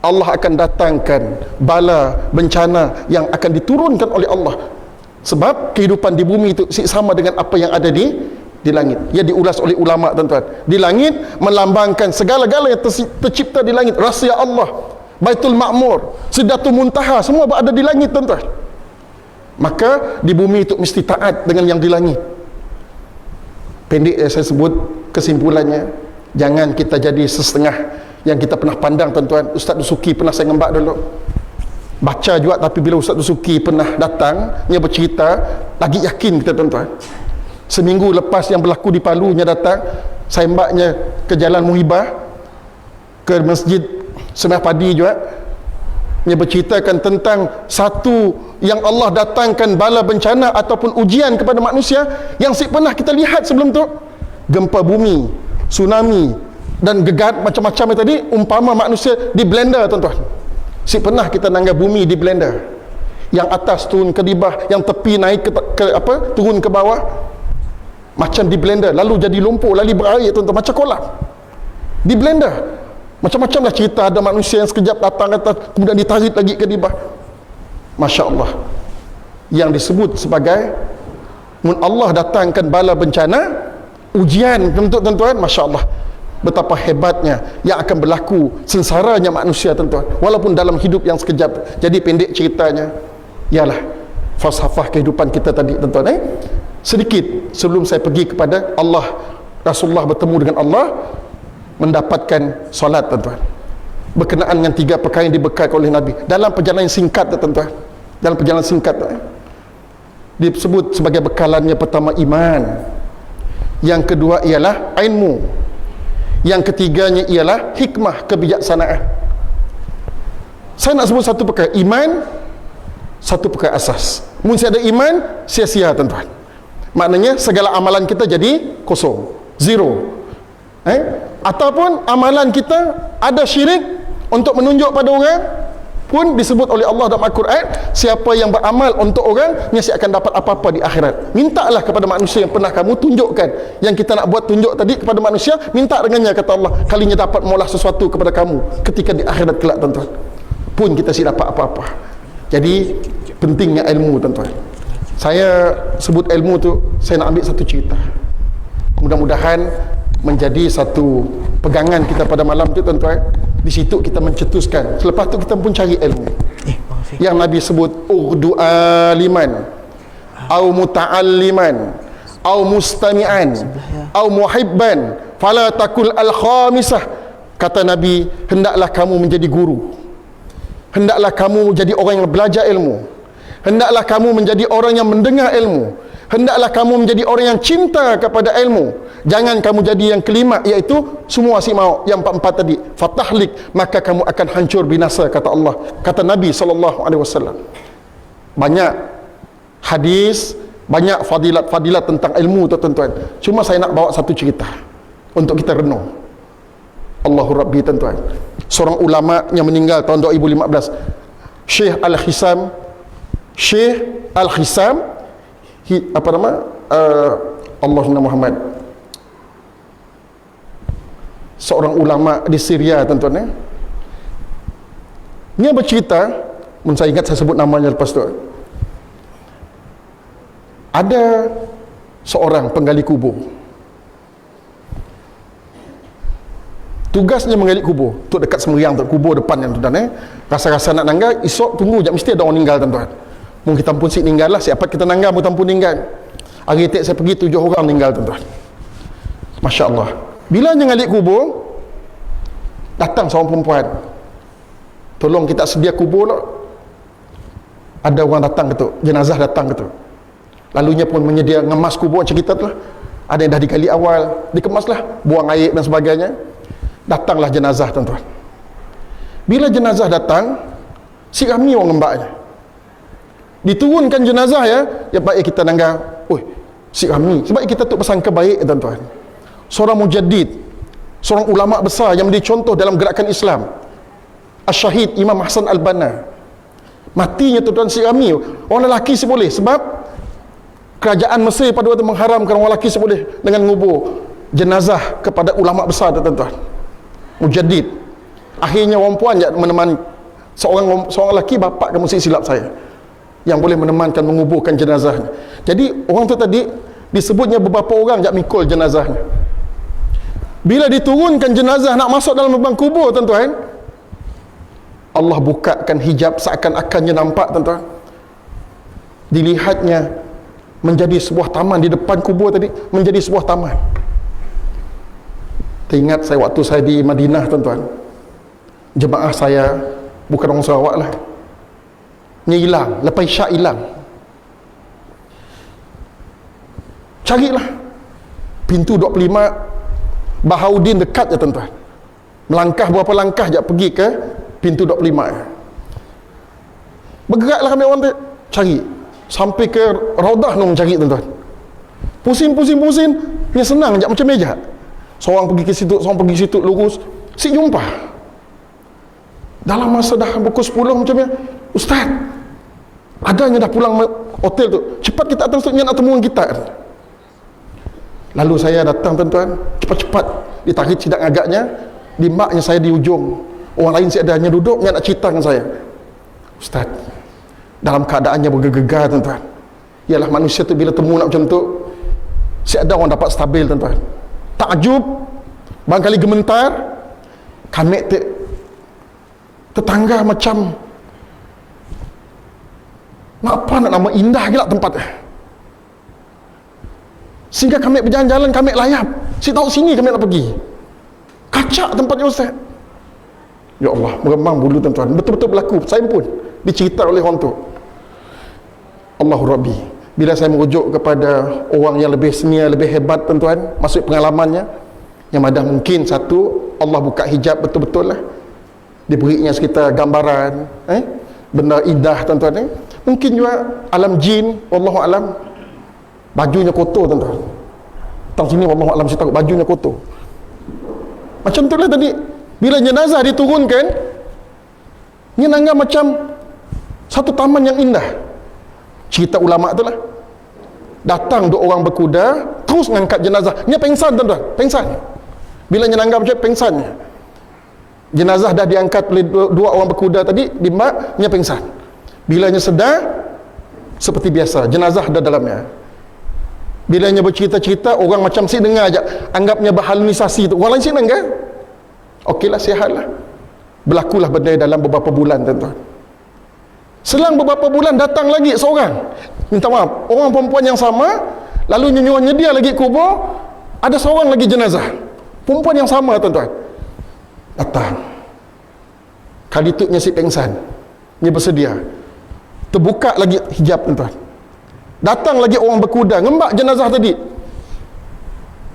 Allah akan datangkan bala bencana yang akan diturunkan oleh Allah. Sebab kehidupan di bumi itu sama dengan apa yang ada di langit. Ia diulas oleh ulama, tuan-tuan. Di langit melambangkan segala-gala yang tercipta di langit. Rahsia Allah, Baitul Ma'mur, Sidratul Muntaha, semua berada di langit, tuan-tuan. Maka di bumi itu mesti taat dengan yang di langit. Pendek saya sebut kesimpulannya, jangan kita jadi setengah yang kita pernah pandang, tuan-tuan. Ustaz Dusuki pernah saya ngembak dulu, baca juga, tapi bila Ustaz Dusuki pernah datang, dia bercerita, lagi yakin kita, tuan-tuan. Seminggu lepas yang berlaku di Palu, dia datang, saya mbaknya ke Jalan Muhibah, ke Masjid Semah Padi juga. Dia berceritakan tentang satu yang Allah datangkan bala bencana ataupun ujian kepada manusia yang pernah kita lihat sebelum tu. Gempa bumi, tsunami dan gegar macam-macam tadi, umpama manusia di blender, tuan-tuan. Pernah kita nanggap bumi di blender. Yang atas turun ke bawah, yang tepi naik turun ke bawah. Macam di blender, lalu jadi lumpur, lalu berair, tuan-tuan, macam kolak di blender. Macam-macam lah cerita. Ada manusia yang sekejap datang atas, kemudian ditarik lagi ke bawah. Masya Allah. Yang disebut sebagai Allah datangkan bala bencana, ujian, tuan-tuan. Masya Allah, betapa hebatnya yang akan berlaku sengsaranya manusia, tuan-tuan, walaupun dalam hidup yang sekejap. Jadi pendek ceritanya ialah falsafah kehidupan kita tadi, tuan-tuan. Sedikit sebelum saya pergi kepada Allah, Rasulullah bertemu dengan Allah, mendapatkan solat, tuan-tuan, berkenaan dengan 3 perkara yang dibekalkan oleh Nabi dalam perjalanan singkat, tuan-tuan. Dalam perjalanan singkat, disebut sebagai bekalannya. Pertama iman, yang kedua ialah ilmu, yang ketiganya ialah hikmah, kebijaksanaan. Saya nak sebut satu perkara, iman, satu perkara asas. Mesti ada iman, sia-sia tuan-tuan. Maknanya segala amalan kita jadi kosong, zero. Ataupun amalan kita ada syirik untuk menunjuk pada orang, pun disebut oleh Allah dalam Al-Quran, siapa yang beramal untuk orang, dia akan dapat apa-apa di akhirat. Mintalah kepada manusia yang pernah kamu tunjukkan, yang kita nak buat tunjuk tadi kepada manusia, minta dengannya, kata Allah, kalinya dapat mengolah sesuatu kepada kamu ketika di akhirat kelak tuan-tuan, pun kita si dapat apa-apa. Jadi pentingnya ilmu tuan-tuan. Saya sebut ilmu tu, saya nak ambil satu cerita, mudah-mudahan menjadi satu pegangan kita pada malam tu tuan-tuan. Di situ kita mencetuskan, selepas tu kita pun cari ilmu. Yang Nabi sebut urdu aliman, au muta'alliman, au mustami'an, au muhibban, fala takul al-khamisah. Kata Nabi, hendaklah kamu menjadi guru, hendaklah kamu menjadi orang yang belajar ilmu, hendaklah kamu menjadi orang yang mendengar ilmu, hendaklah kamu menjadi orang yang cinta kepada ilmu. Jangan kamu jadi yang kelima, iaitu semua si mau, yang empat-empat tadi, fatahlik, maka kamu akan hancur binasa, kata Allah, kata Nabi SAW. Banyak hadis, banyak fadilat-fadilat tentang ilmu tu tuan-tuan. Cuma saya nak bawa satu cerita untuk kita renung. Allahu Rabbi tuan-tuan. Seorang ulama yang meninggal tahun 2015, Syekh Al-Khisam, apa nama? Allahumma Muhammad. Seorang ulama di Syria tuan-tuan. Dia bercerita, saya ingat saya sebut namanya lepas tu. Ada seorang penggali kubur. Tugasnya menggali kubur. Tu dekat Semeriang tu, kubur depan yang tuan-tuan. Rasa-rasa nak nanggal, esok tunggu jap mesti ada orang meninggal tuan-tuan. Mungkin kita pun si meninggal lah, siapa kita nanggal pun meninggal. Hari itu saya pergi 7 orang meninggal tuan-tuan. Masya Allah. Bila dia ngali kubur, datang seorang perempuan, tolong kita sedia kubur lah. Ada orang datang ke tu, jenazah datang ke tu. Lalunya pun menyedia ngemas kubur macam kita tu lah. Ada yang dah digali awal, dikemaslah, buang air dan sebagainya. Datanglah jenazah tuan-tuan. Bila jenazah datang, sirami orang ngembaknya. Diturunkan jenazah ya baik kita nangga, sirami. Sebab kita tu pesan kebaik tuan-tuan. Seorang mujaddid, seorang ulama besar yang menjadi contoh dalam gerakan Islam, Asy-Syahid Imam Hasan Al-Banna, matinya tuan-tuan sirami. Orang lelaki boleh, sebab kerajaan Mesir pada waktu mengharamkan orang lelaki boleh dengan ngubur jenazah kepada ulama besar tuan-tuan, mujaddid. Akhirnya orang puan menemani seorang lelaki, bapa kamu silap saya, yang boleh menemankan menguburkan jenazahnya. Jadi orang tu tadi disebutnya beberapa orang jak mikul jenazahnya. Bila diturunkan jenazah nak masuk dalam lubang kubur tuan-tuan, Allah bukakan hijab, seakan-akannya nampak tuan-tuan. Dilihatnya menjadi sebuah taman di depan kubur tadi, menjadi sebuah taman. Teringat saya waktu saya di Madinah tuan-tuan, jemaah saya bukan orang Sarawak lah, ni hilang, lepas isyak hilang. Carilah pintu 25 Bahaudin, dekat je tuan-tuan, melangkah berapa langkah je pergi ke pintu 25. Bergeraklah kami orang tu cari sampai ke Raudah nak cari tuan-tuan. Pusing, dia senang je macam meja. Seorang pergi ke situ, seorang pergi ke situ, lurus, si jumpa. Dalam masa dah pukul 10 macam ni, Ustaz, adanya dah pulang hotel tu, cepat kita datang nak temu kita. Lalu saya datang tuan-tuan, cepat-cepat ditarik sidak agaknya, limbaknya saya di ujung. Orang lain si adanya duduk, dia nak cerita dengan saya. Ustaz, dalam keadaannya bergegar tuan-tuan. Ialah manusia tu bila temu nak macam tu, si ada orang dapat stabil tuan-tuan. Takjub, barangkali gementar, kami tetangga macam nak apa nak nama indah gila tempatnya. Sehingga kami berjalan-jalan, kami layap. Si tahu sini kami nak pergi. Kacak tempatnya Ustaz. Ya Allah, meremang bulu tuan-tuan. Betul-betul berlaku. Saya pun dicerita oleh orang tu. Allahu Rabbi. Bila saya merujuk kepada orang yang lebih senior, lebih hebat tuan-tuan, maksud pengalamannya, yang ada mungkin satu, Allah buka hijab betul-betul lah, diberinya sekitar gambaran benda indah tuan-tuan. Mungkin juga alam jin, wallahu alam, bajunya kotor tuan-tuan. Tang sini wallahu alam, saya takut bajunya kotor. Macam tu lah tadi, bila jenazah diturunkan, ni nanggap macam satu taman yang indah. Cerita ulama tu lah, datang dua orang berkuda terus mengangkat jenazah. Dia pengsan tuan-tuan, pengsan. Bila dia nanggap macam pengsannya, jenazah dah diangkat oleh dua orang berkuda tadi, dimak, dia pengsan. Bila dia sedar, seperti biasa, jenazah ada dalamnya. Bila dia bercerita-cerita, orang macam si dengar aja, anggapnya berhalusinasi tu. Orang lain si dengar, okeylah, sihat lah. Berlakulah benda dalam beberapa bulan tuan-tuan. Selang beberapa bulan datang lagi seorang, minta maaf, orang perempuan yang sama, lalu nyuruh nyedia lagi kubur, ada seorang lagi jenazah, perempuan yang sama tuan-tuan, datang. Kali tu si pengsan, dia bersedia, terbuka lagi hijab tuan-tuan, datang lagi orang berkuda ngembak jenazah tadi,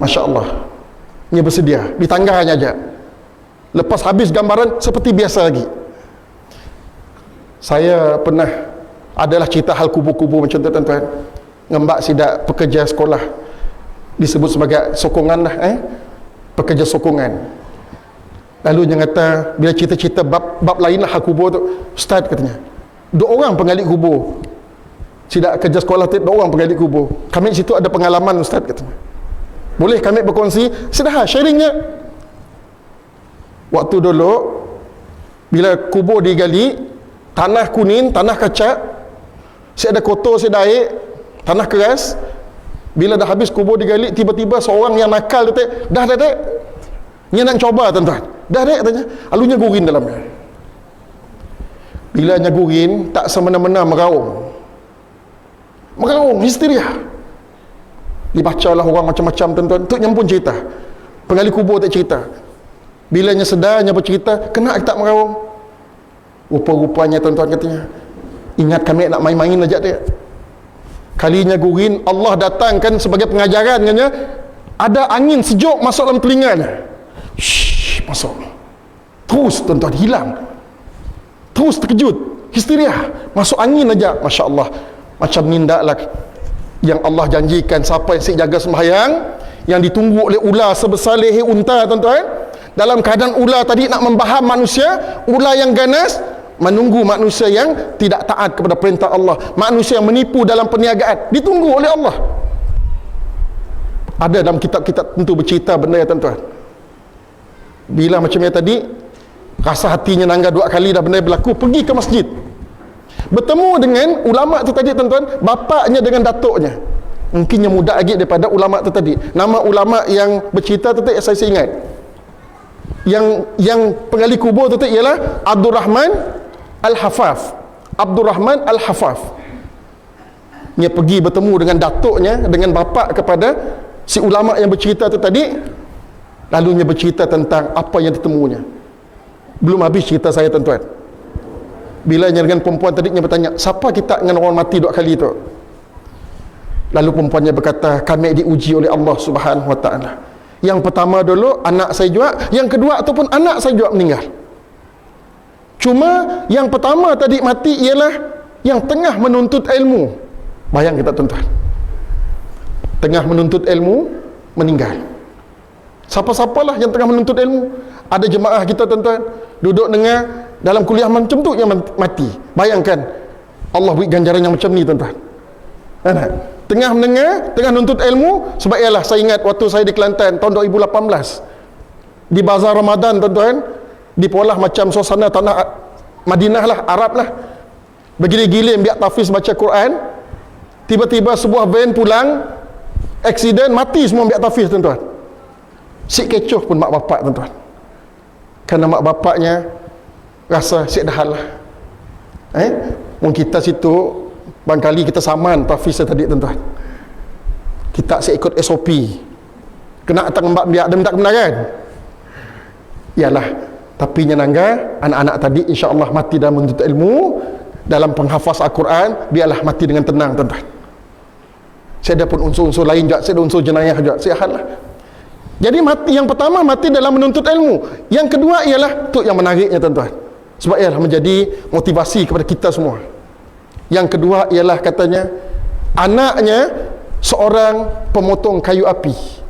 Masya Allah, dia bersedia, di tanggarnya aja. Lepas habis gambaran seperti biasa lagi. Saya pernah adalah cerita hal kubur-kubur macam tu tuan-tuan. Ngembak sidak pekerja sekolah, disebut sebagai sokongan lah, pekerja sokongan. Lalu dia kata, bila cerita-cerita bab lain lah hal kubur tu, Ustaz katanya, dua orang penggali kubur, sidak kerja sekolah tu, dua orang penggali kubur. Kami situ ada pengalaman Ustaz katanya, boleh kami berkongsi? Sudah sharingnya. Waktu dulu bila kubur digali, tanah kuning, tanah kacak, saya ada kotor, saya ada air, tanah keras. Bila dah habis kubur digali, tiba-tiba seorang yang nakal tu, dah dek, dia nak coba tuan-tuan, dah dek tanya, alunya gurin dalamnya. Bila nya gurin, tak semena-mena meraung, histeria. Dibacalah orang macam-macam tuan-tuan. Tu yang pun cerita, penggali kubur tak cerita. Bila nya sedar, nya bercerita, kena tak meraung. Rupa-rupanya tuan-tuan katanya, ingat kami nak main-main aja dia. Kalinya gurin, Allah datangkan sebagai pengajaran katanya, ada angin sejuk masuk dalam telinganya. Shhh, masuk. Terus tuan-tuan hilang. Terus terkejut, histeria, masuk angin aja. Masya Allah, macam nindaklah yang Allah janjikan, siapa yang si jaga sembahyang, yang ditunggu oleh ular sebesar leher unta tuan-tuan. Dalam keadaan ular tadi nak membaham manusia, ular yang ganas menunggu manusia yang tidak taat kepada perintah Allah, manusia yang menipu dalam perniagaan, ditunggu oleh Allah. Ada dalam kitab-kitab tentu bercerita benda ya tuan-tuan. Bila macam yang tadi, rasa hatinya nangga dua kali dah benda berlaku, pergi ke masjid, bertemu dengan ulama tu tadi tuan-tuan, bapaknya dengan datuknya. Mungkin yang muda lagi daripada ulama tu tadi. Nama ulama yang bercerita tu tadi saya ingat, yang penggali kubur tu ialah Abdul Rahman Al-Hafaf. Abdul Rahman Al-Hafaf. Dia pergi bertemu dengan datuknya, dengan bapa kepada si ulama yang bercerita tu tadi. Lalu dia bercerita tentang apa yang ditemunya. Belum habis cerita saya tuan-tuan. Bila dia dengan perempuan tadi, dia bertanya, siapa kita dengan orang mati dua kali tu? Lalu perempuannya berkata, kami diuji oleh Allah Subhanahu Wa Taala. Yang pertama dulu anak saya juga, yang kedua ataupun anak saya juga meninggal. Cuma yang pertama tadi mati ialah yang tengah menuntut ilmu. Bayang kita tuan-tuan, tengah menuntut ilmu meninggal. Siapa-siapalah yang tengah menuntut ilmu. Ada jemaah kita tuan-tuan duduk dengar dalam kuliah macam tu, yang mati. Bayangkan Allah beri ganjaran yang macam ni tuan-tuan. Tengah mendengar, tengah nuntut ilmu. Sebab ialah saya ingat waktu saya di Kelantan tahun 2018, di bazar Ramadan tuan-tuan, di polah macam suasana tanah Madinah lah, Arab lah, bergilir-gilir biar tahfiz baca Quran. Tiba-tiba sebuah van pulang, aksiden, mati semua biar tahfiz tuan-tuan. Sik kecoh pun mak bapak tuan-tuan, kerana mak bapaknya rasa sik dah hal lah. Kita situ barangkali kita saman tahfiz tadi tuan-tuan, kita sik ikut SOP, kena datang mbak biak dan minta kebenaran. Yalah, tapi nyenangga anak-anak tadi insya-Allah mati dalam menuntut ilmu, dalam penghafaz Al-Quran, biarlah mati dengan tenang tuan-tuan. Saya ada pun unsur-unsur lain juga, saya ada unsur jenayah juga, saya hadlah. Jadi mati, yang pertama mati dalam menuntut ilmu. Yang kedua ialah tu yang menariknya tuan-tuan. Sebab ialah menjadi motivasi kepada kita semua. Yang kedua ialah katanya anaknya seorang pemotong kayu api.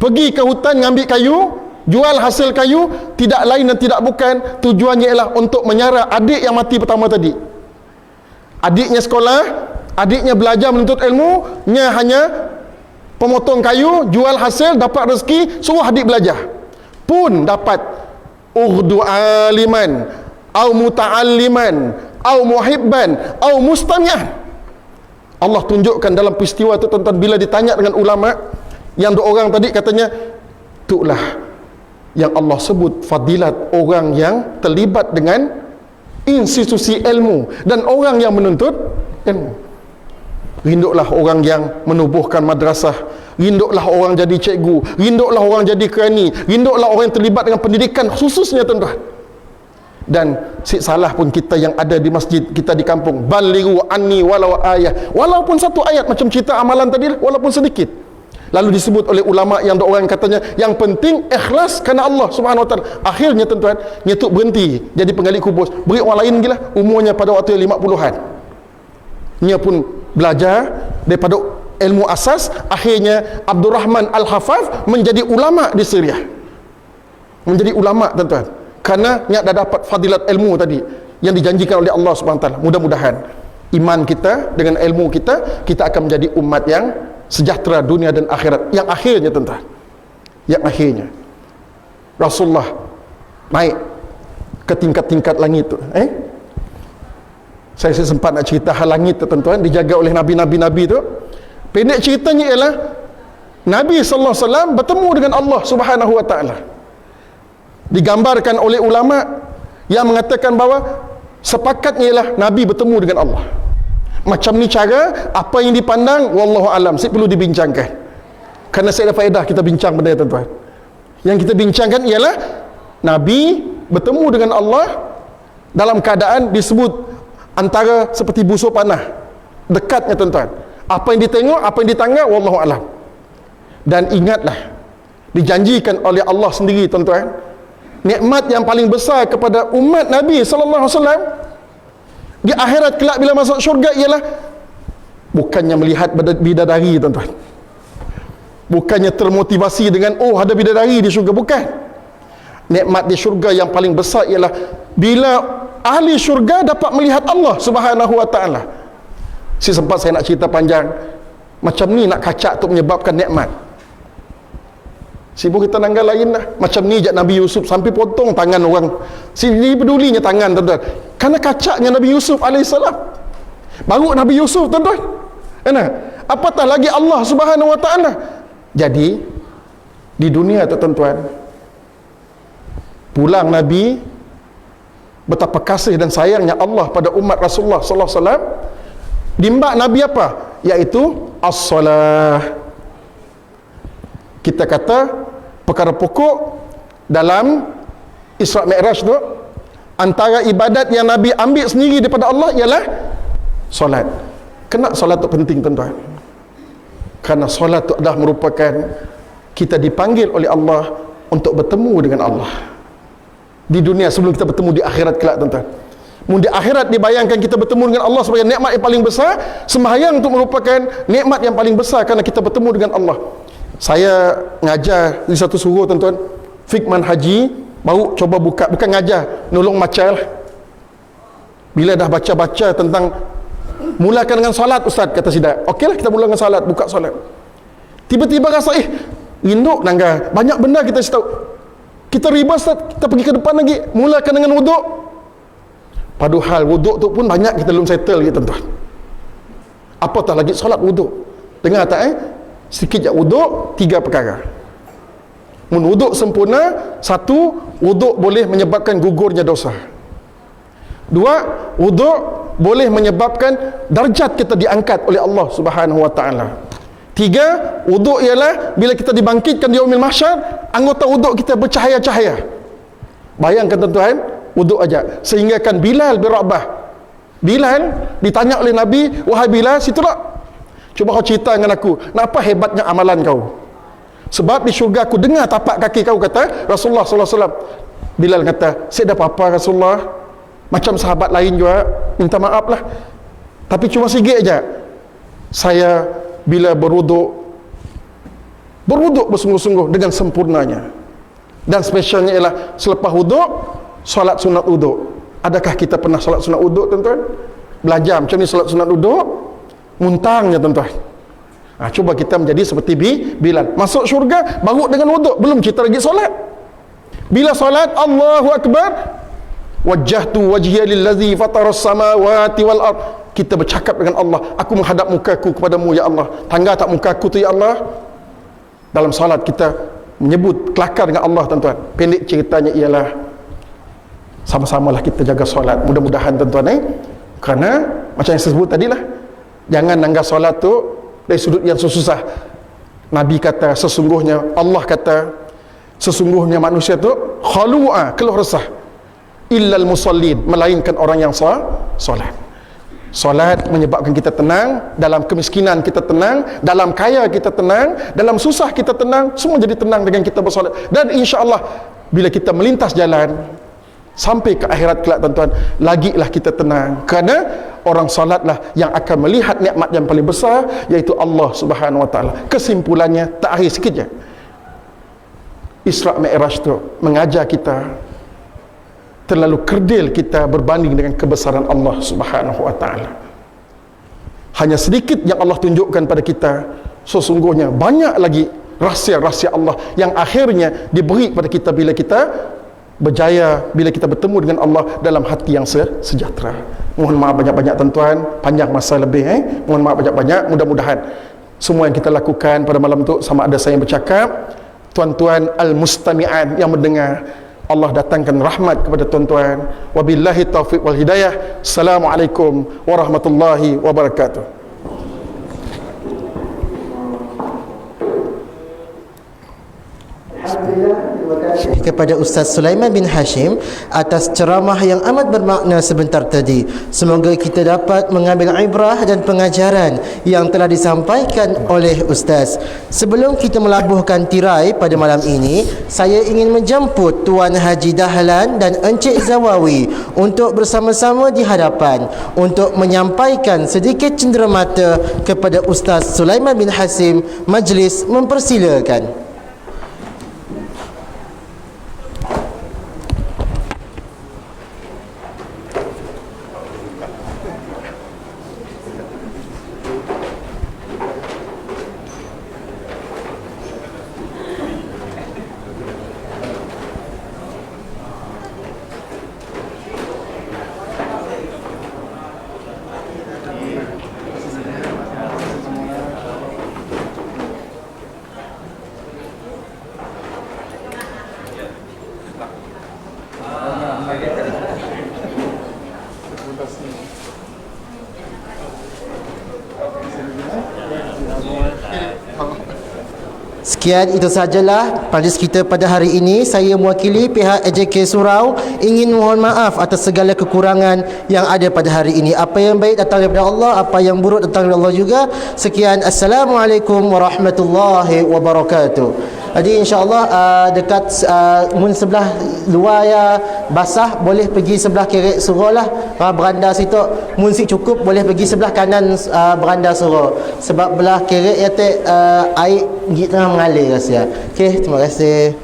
Pergi ke hutan ngambil kayu, jual hasil kayu, tidak lain dan tidak bukan tujuannya ialah untuk menyara adik yang mati pertama tadi. Adiknya sekolah, adiknya belajar menuntut ilmu, nya hanya pemotong kayu, jual hasil, dapat rezeki, suruh adik belajar. Pun dapat urdu aliman, au muta'alliman, au muhibban, au mustami'an. Allah tunjukkan dalam peristiwa itu tuan-tuan, bila ditanya dengan ulama, yang dua orang tadi katanya, itulah yang Allah sebut fadilat orang yang terlibat dengan institusi ilmu dan orang yang menuntut ilmu. Rinduklah orang yang menubuhkan madrasah, rinduklah orang jadi cikgu, rinduklah orang jadi kerani, rinduklah orang yang terlibat dengan pendidikan khususnya tuan-tuan. Dan si salah pun kita yang ada di masjid, kita di kampung, balighu anni walau ayah, walaupun satu ayat macam cerita amalan tadi, walaupun sedikit. Lalu disebut oleh ulama yang dua orang katanya, yang penting ikhlas kerana Allah Subhanahu Wa Taala. Akhirnya tuan-tuan, nyetuk berhenti jadi penggali kubus, beri orang lain gila, umurnya pada waktu 50-an. Nya pun belajar daripada ilmu asas. Akhirnya Abdul Rahman Al-Hafaz menjadi ulama di Syria, menjadi ulama tuan-tuan, kerana nya dah dapat fadilat ilmu tadi yang dijanjikan oleh Allah Subhanahu Wa Taala. Mudah-mudahan iman kita dengan ilmu kita, kita akan menjadi umat yang sejahtera dunia dan akhirat. Yang akhirnya tuan-tuan, yang akhirnya Rasulullah naik ke tingkat-tingkat langit tu. Saya sempat nak cerita hal langit tu tuan-tuan, dijaga oleh nabi-nabi tu. Pendek ceritanya ialah Nabi sallallahu alaihi wasallam bertemu dengan Allah Subhanahu Wa Taala. Digambarkan oleh ulama yang mengatakan bahawa sepakatnya ialah Nabi bertemu dengan Allah. Macam ni cara, apa yang dipandang wallahu alam, saya perlu dibincangkan. Kerana saya ada faedah kita bincang benda tuan-tuan. Yang kita bincangkan ialah Nabi bertemu dengan Allah dalam keadaan disebut antara seperti busur panah, dekatnya tuan-tuan. Apa yang ditengok, apa yang ditangkap wallahu alam. Dan ingatlah, dijanjikan oleh Allah sendiri tuan-tuan, nikmat yang paling besar kepada umat Nabi sallallahu alaihi wasallam di akhirat kelak bila masuk syurga ialah bukannya melihat bidadari tuan-tuan, bukannya termotivasi dengan oh ada bidadari di syurga, bukan. Nikmat di syurga yang paling besar ialah bila ahli syurga dapat melihat Allah Subhanahu Wa Taala. Sempat saya nak cerita panjang macam ni, nak kacak tu menyebabkan nikmat. Sibuk kita nanggal lain lah. Macam ni je Nabi Yusuf sampai potong tangan orang. Sini pedulinya tangan tuan-tuan, kerana kacaknya Nabi Yusuf alaihissalam. Baru Nabi Yusuf tuan-tuan, apatah lagi Allah Subhanahu Wa Taala. Jadi di dunia tu tuan-tuan, pulang Nabi, betapa kasih dan sayangnya Allah pada umat Rasulullah sallallahu alaihi wasallam. Dimbak Nabi apa? Iaitu as-salah. Kita kata perkara pokok dalam Isra Mi'raj tu, antara ibadat yang Nabi ambil sendiri daripada Allah ialah solat. Kenapa solat tu penting tuan-tuan? Kerana solat tu adalah merupakan kita dipanggil oleh Allah untuk bertemu dengan Allah di dunia sebelum kita bertemu di akhirat kelak tuan-tuan. Di akhirat dibayangkan kita bertemu dengan Allah sebagai nikmat yang paling besar. Sembahyang itu merupakan nikmat yang paling besar kerana kita bertemu dengan Allah. Saya ngajar di satu suruh tuan-tuan, Fikman Haji, baru coba buka, bukan ngajar, nolong baca lah. Bila dah baca-baca tentang, mulakan dengan solat ustaz, kata Sidat. Okeylah kita mulakan dengan solat, buka solat. Tiba-tiba rasa induk nangga, banyak benda kita tahu. Kita riba ustaz, kita pergi ke depan lagi, mulakan dengan wuduk. Padahal wuduk tu pun banyak kita belum settle lagi tuan-tuan. Apatah lagi solat wuduk. Dengar tak sikit je wuduk, 3 perkara. Mun wuduk sempurna, 1, wuduk boleh menyebabkan gugurnya dosa. 2, wuduk boleh menyebabkan darjat kita diangkat oleh Allah Subhanahu Wa Taala. 3, wuduk ialah bila kita dibangkitkan di yaumil mahsyar, anggota wuduk kita bercahaya-cahaya. Bayangkan tuan-tuan, wuduk aja. Sehingga kan Bilal bin Rabah, Bilal ditanya oleh Nabi, wahai Bilal, situ tak Cuba kau cerita dengan aku, apa hebatnya amalan kau? Sebab di syurga aku dengar tapak kaki kau, kata Rasulullah sallallahu alaihi wasallam. Bilal kata, saya dah apa-apa Rasulullah, macam sahabat lain juga, minta maaf lah, tapi cuma sikit aja. Saya bila berwuduk bersungguh-sungguh dengan sempurnanya. Dan spesialnya ialah selepas wuduk, solat sunat wuduk. Adakah kita pernah solat sunat wuduk, tuan-tuan? Belajar macam ni solat sunat wuduk, muntangnya, tuan-tuan. Cuba kita menjadi seperti Bilal. Masuk syurga baru dengan wuduk, belum kita lagi solat. Bila solat, Allahu Akbar, wajjahtu wajhiya lillazi fataras samawati wal ard. Kita bercakap dengan Allah, aku menghadap mukaku kepadamu ya Allah. Tangga tak mukaku tu ya Allah. Dalam solat kita menyebut kelakar dengan Allah, tuan-tuan. Pendek ceritanya ialah sama-samalah kita jaga solat. Mudah-mudahan, tuan-tuan, kerana macam yang saya sebut tadilah, jangan nanggap solat tu dari sudut yang susah. Nabi kata, sesungguhnya Allah kata, sesungguhnya manusia tu khalu'a, keluh resah, illal musallin, melainkan orang yang solat. Solat menyebabkan kita tenang, dalam kemiskinan kita tenang, dalam kaya kita tenang, dalam susah kita tenang, semua jadi tenang dengan kita bersolat. Dan insya-Allah bila kita melintas jalan sampai ke akhirat kelak, tuan-tuan, lagilah kita tenang, kerana orang solatlah yang akan melihat nikmat yang paling besar, iaitu Allah Subhanahu wa taala. Kesimpulannya, terakhir sikit je, Isra Mi'raj tu mengajar kita terlalu kerdil kita berbanding dengan kebesaran Allah Subhanahu wa taala. Hanya sedikit yang Allah tunjukkan pada kita, sesungguhnya banyak lagi rahsia-rahsia Allah yang akhirnya diberi kepada kita bila kita berjaya, bila kita bertemu dengan Allah dalam hati yang sejahtera. Mohon maaf banyak-banyak, tuan-tuan, panjang masa lebih, mohon maaf banyak-banyak. Mudah-mudahan semua yang kita lakukan pada malam tu, sama ada saya yang bercakap, tuan-tuan al-mustami'an yang mendengar, Allah datangkan rahmat kepada tuan-tuan. Wabillahi taufiq wal hidayah. Assalamualaikum warahmatullahi wabarakatuh. Kepada Ustaz Sulaiman bin Hashim atas ceramah yang amat bermakna sebentar tadi. Semoga kita dapat mengambil ibrah dan pengajaran yang telah disampaikan oleh Ustaz. Sebelum kita melabuhkan tirai pada malam ini, saya ingin menjemput Tuan Haji Dahlan dan Encik Zawawi untuk bersama-sama di hadapan untuk menyampaikan sedikit cenderamata kepada Ustaz Sulaiman bin Hashim. Majlis mempersilakan. Sekian, itu sahajalah majlis kita pada hari ini. Saya mewakili pihak AJK Surau ingin mohon maaf atas segala kekurangan yang ada pada hari ini. Apa yang baik datang daripada Allah, apa yang buruk datang daripada Allah juga. Sekian, Assalamualaikum warahmatullahi wabarakatuh. Jadi insya-Allah dekat mun sebelah luar ya basah, boleh pergi sebelah kiri surau lah, beranda situ. Mun si cukup boleh pergi sebelah kanan beranda surau. Sebab belah kiri ya air pergi tengah mengalir rasa. Okey, terima kasih.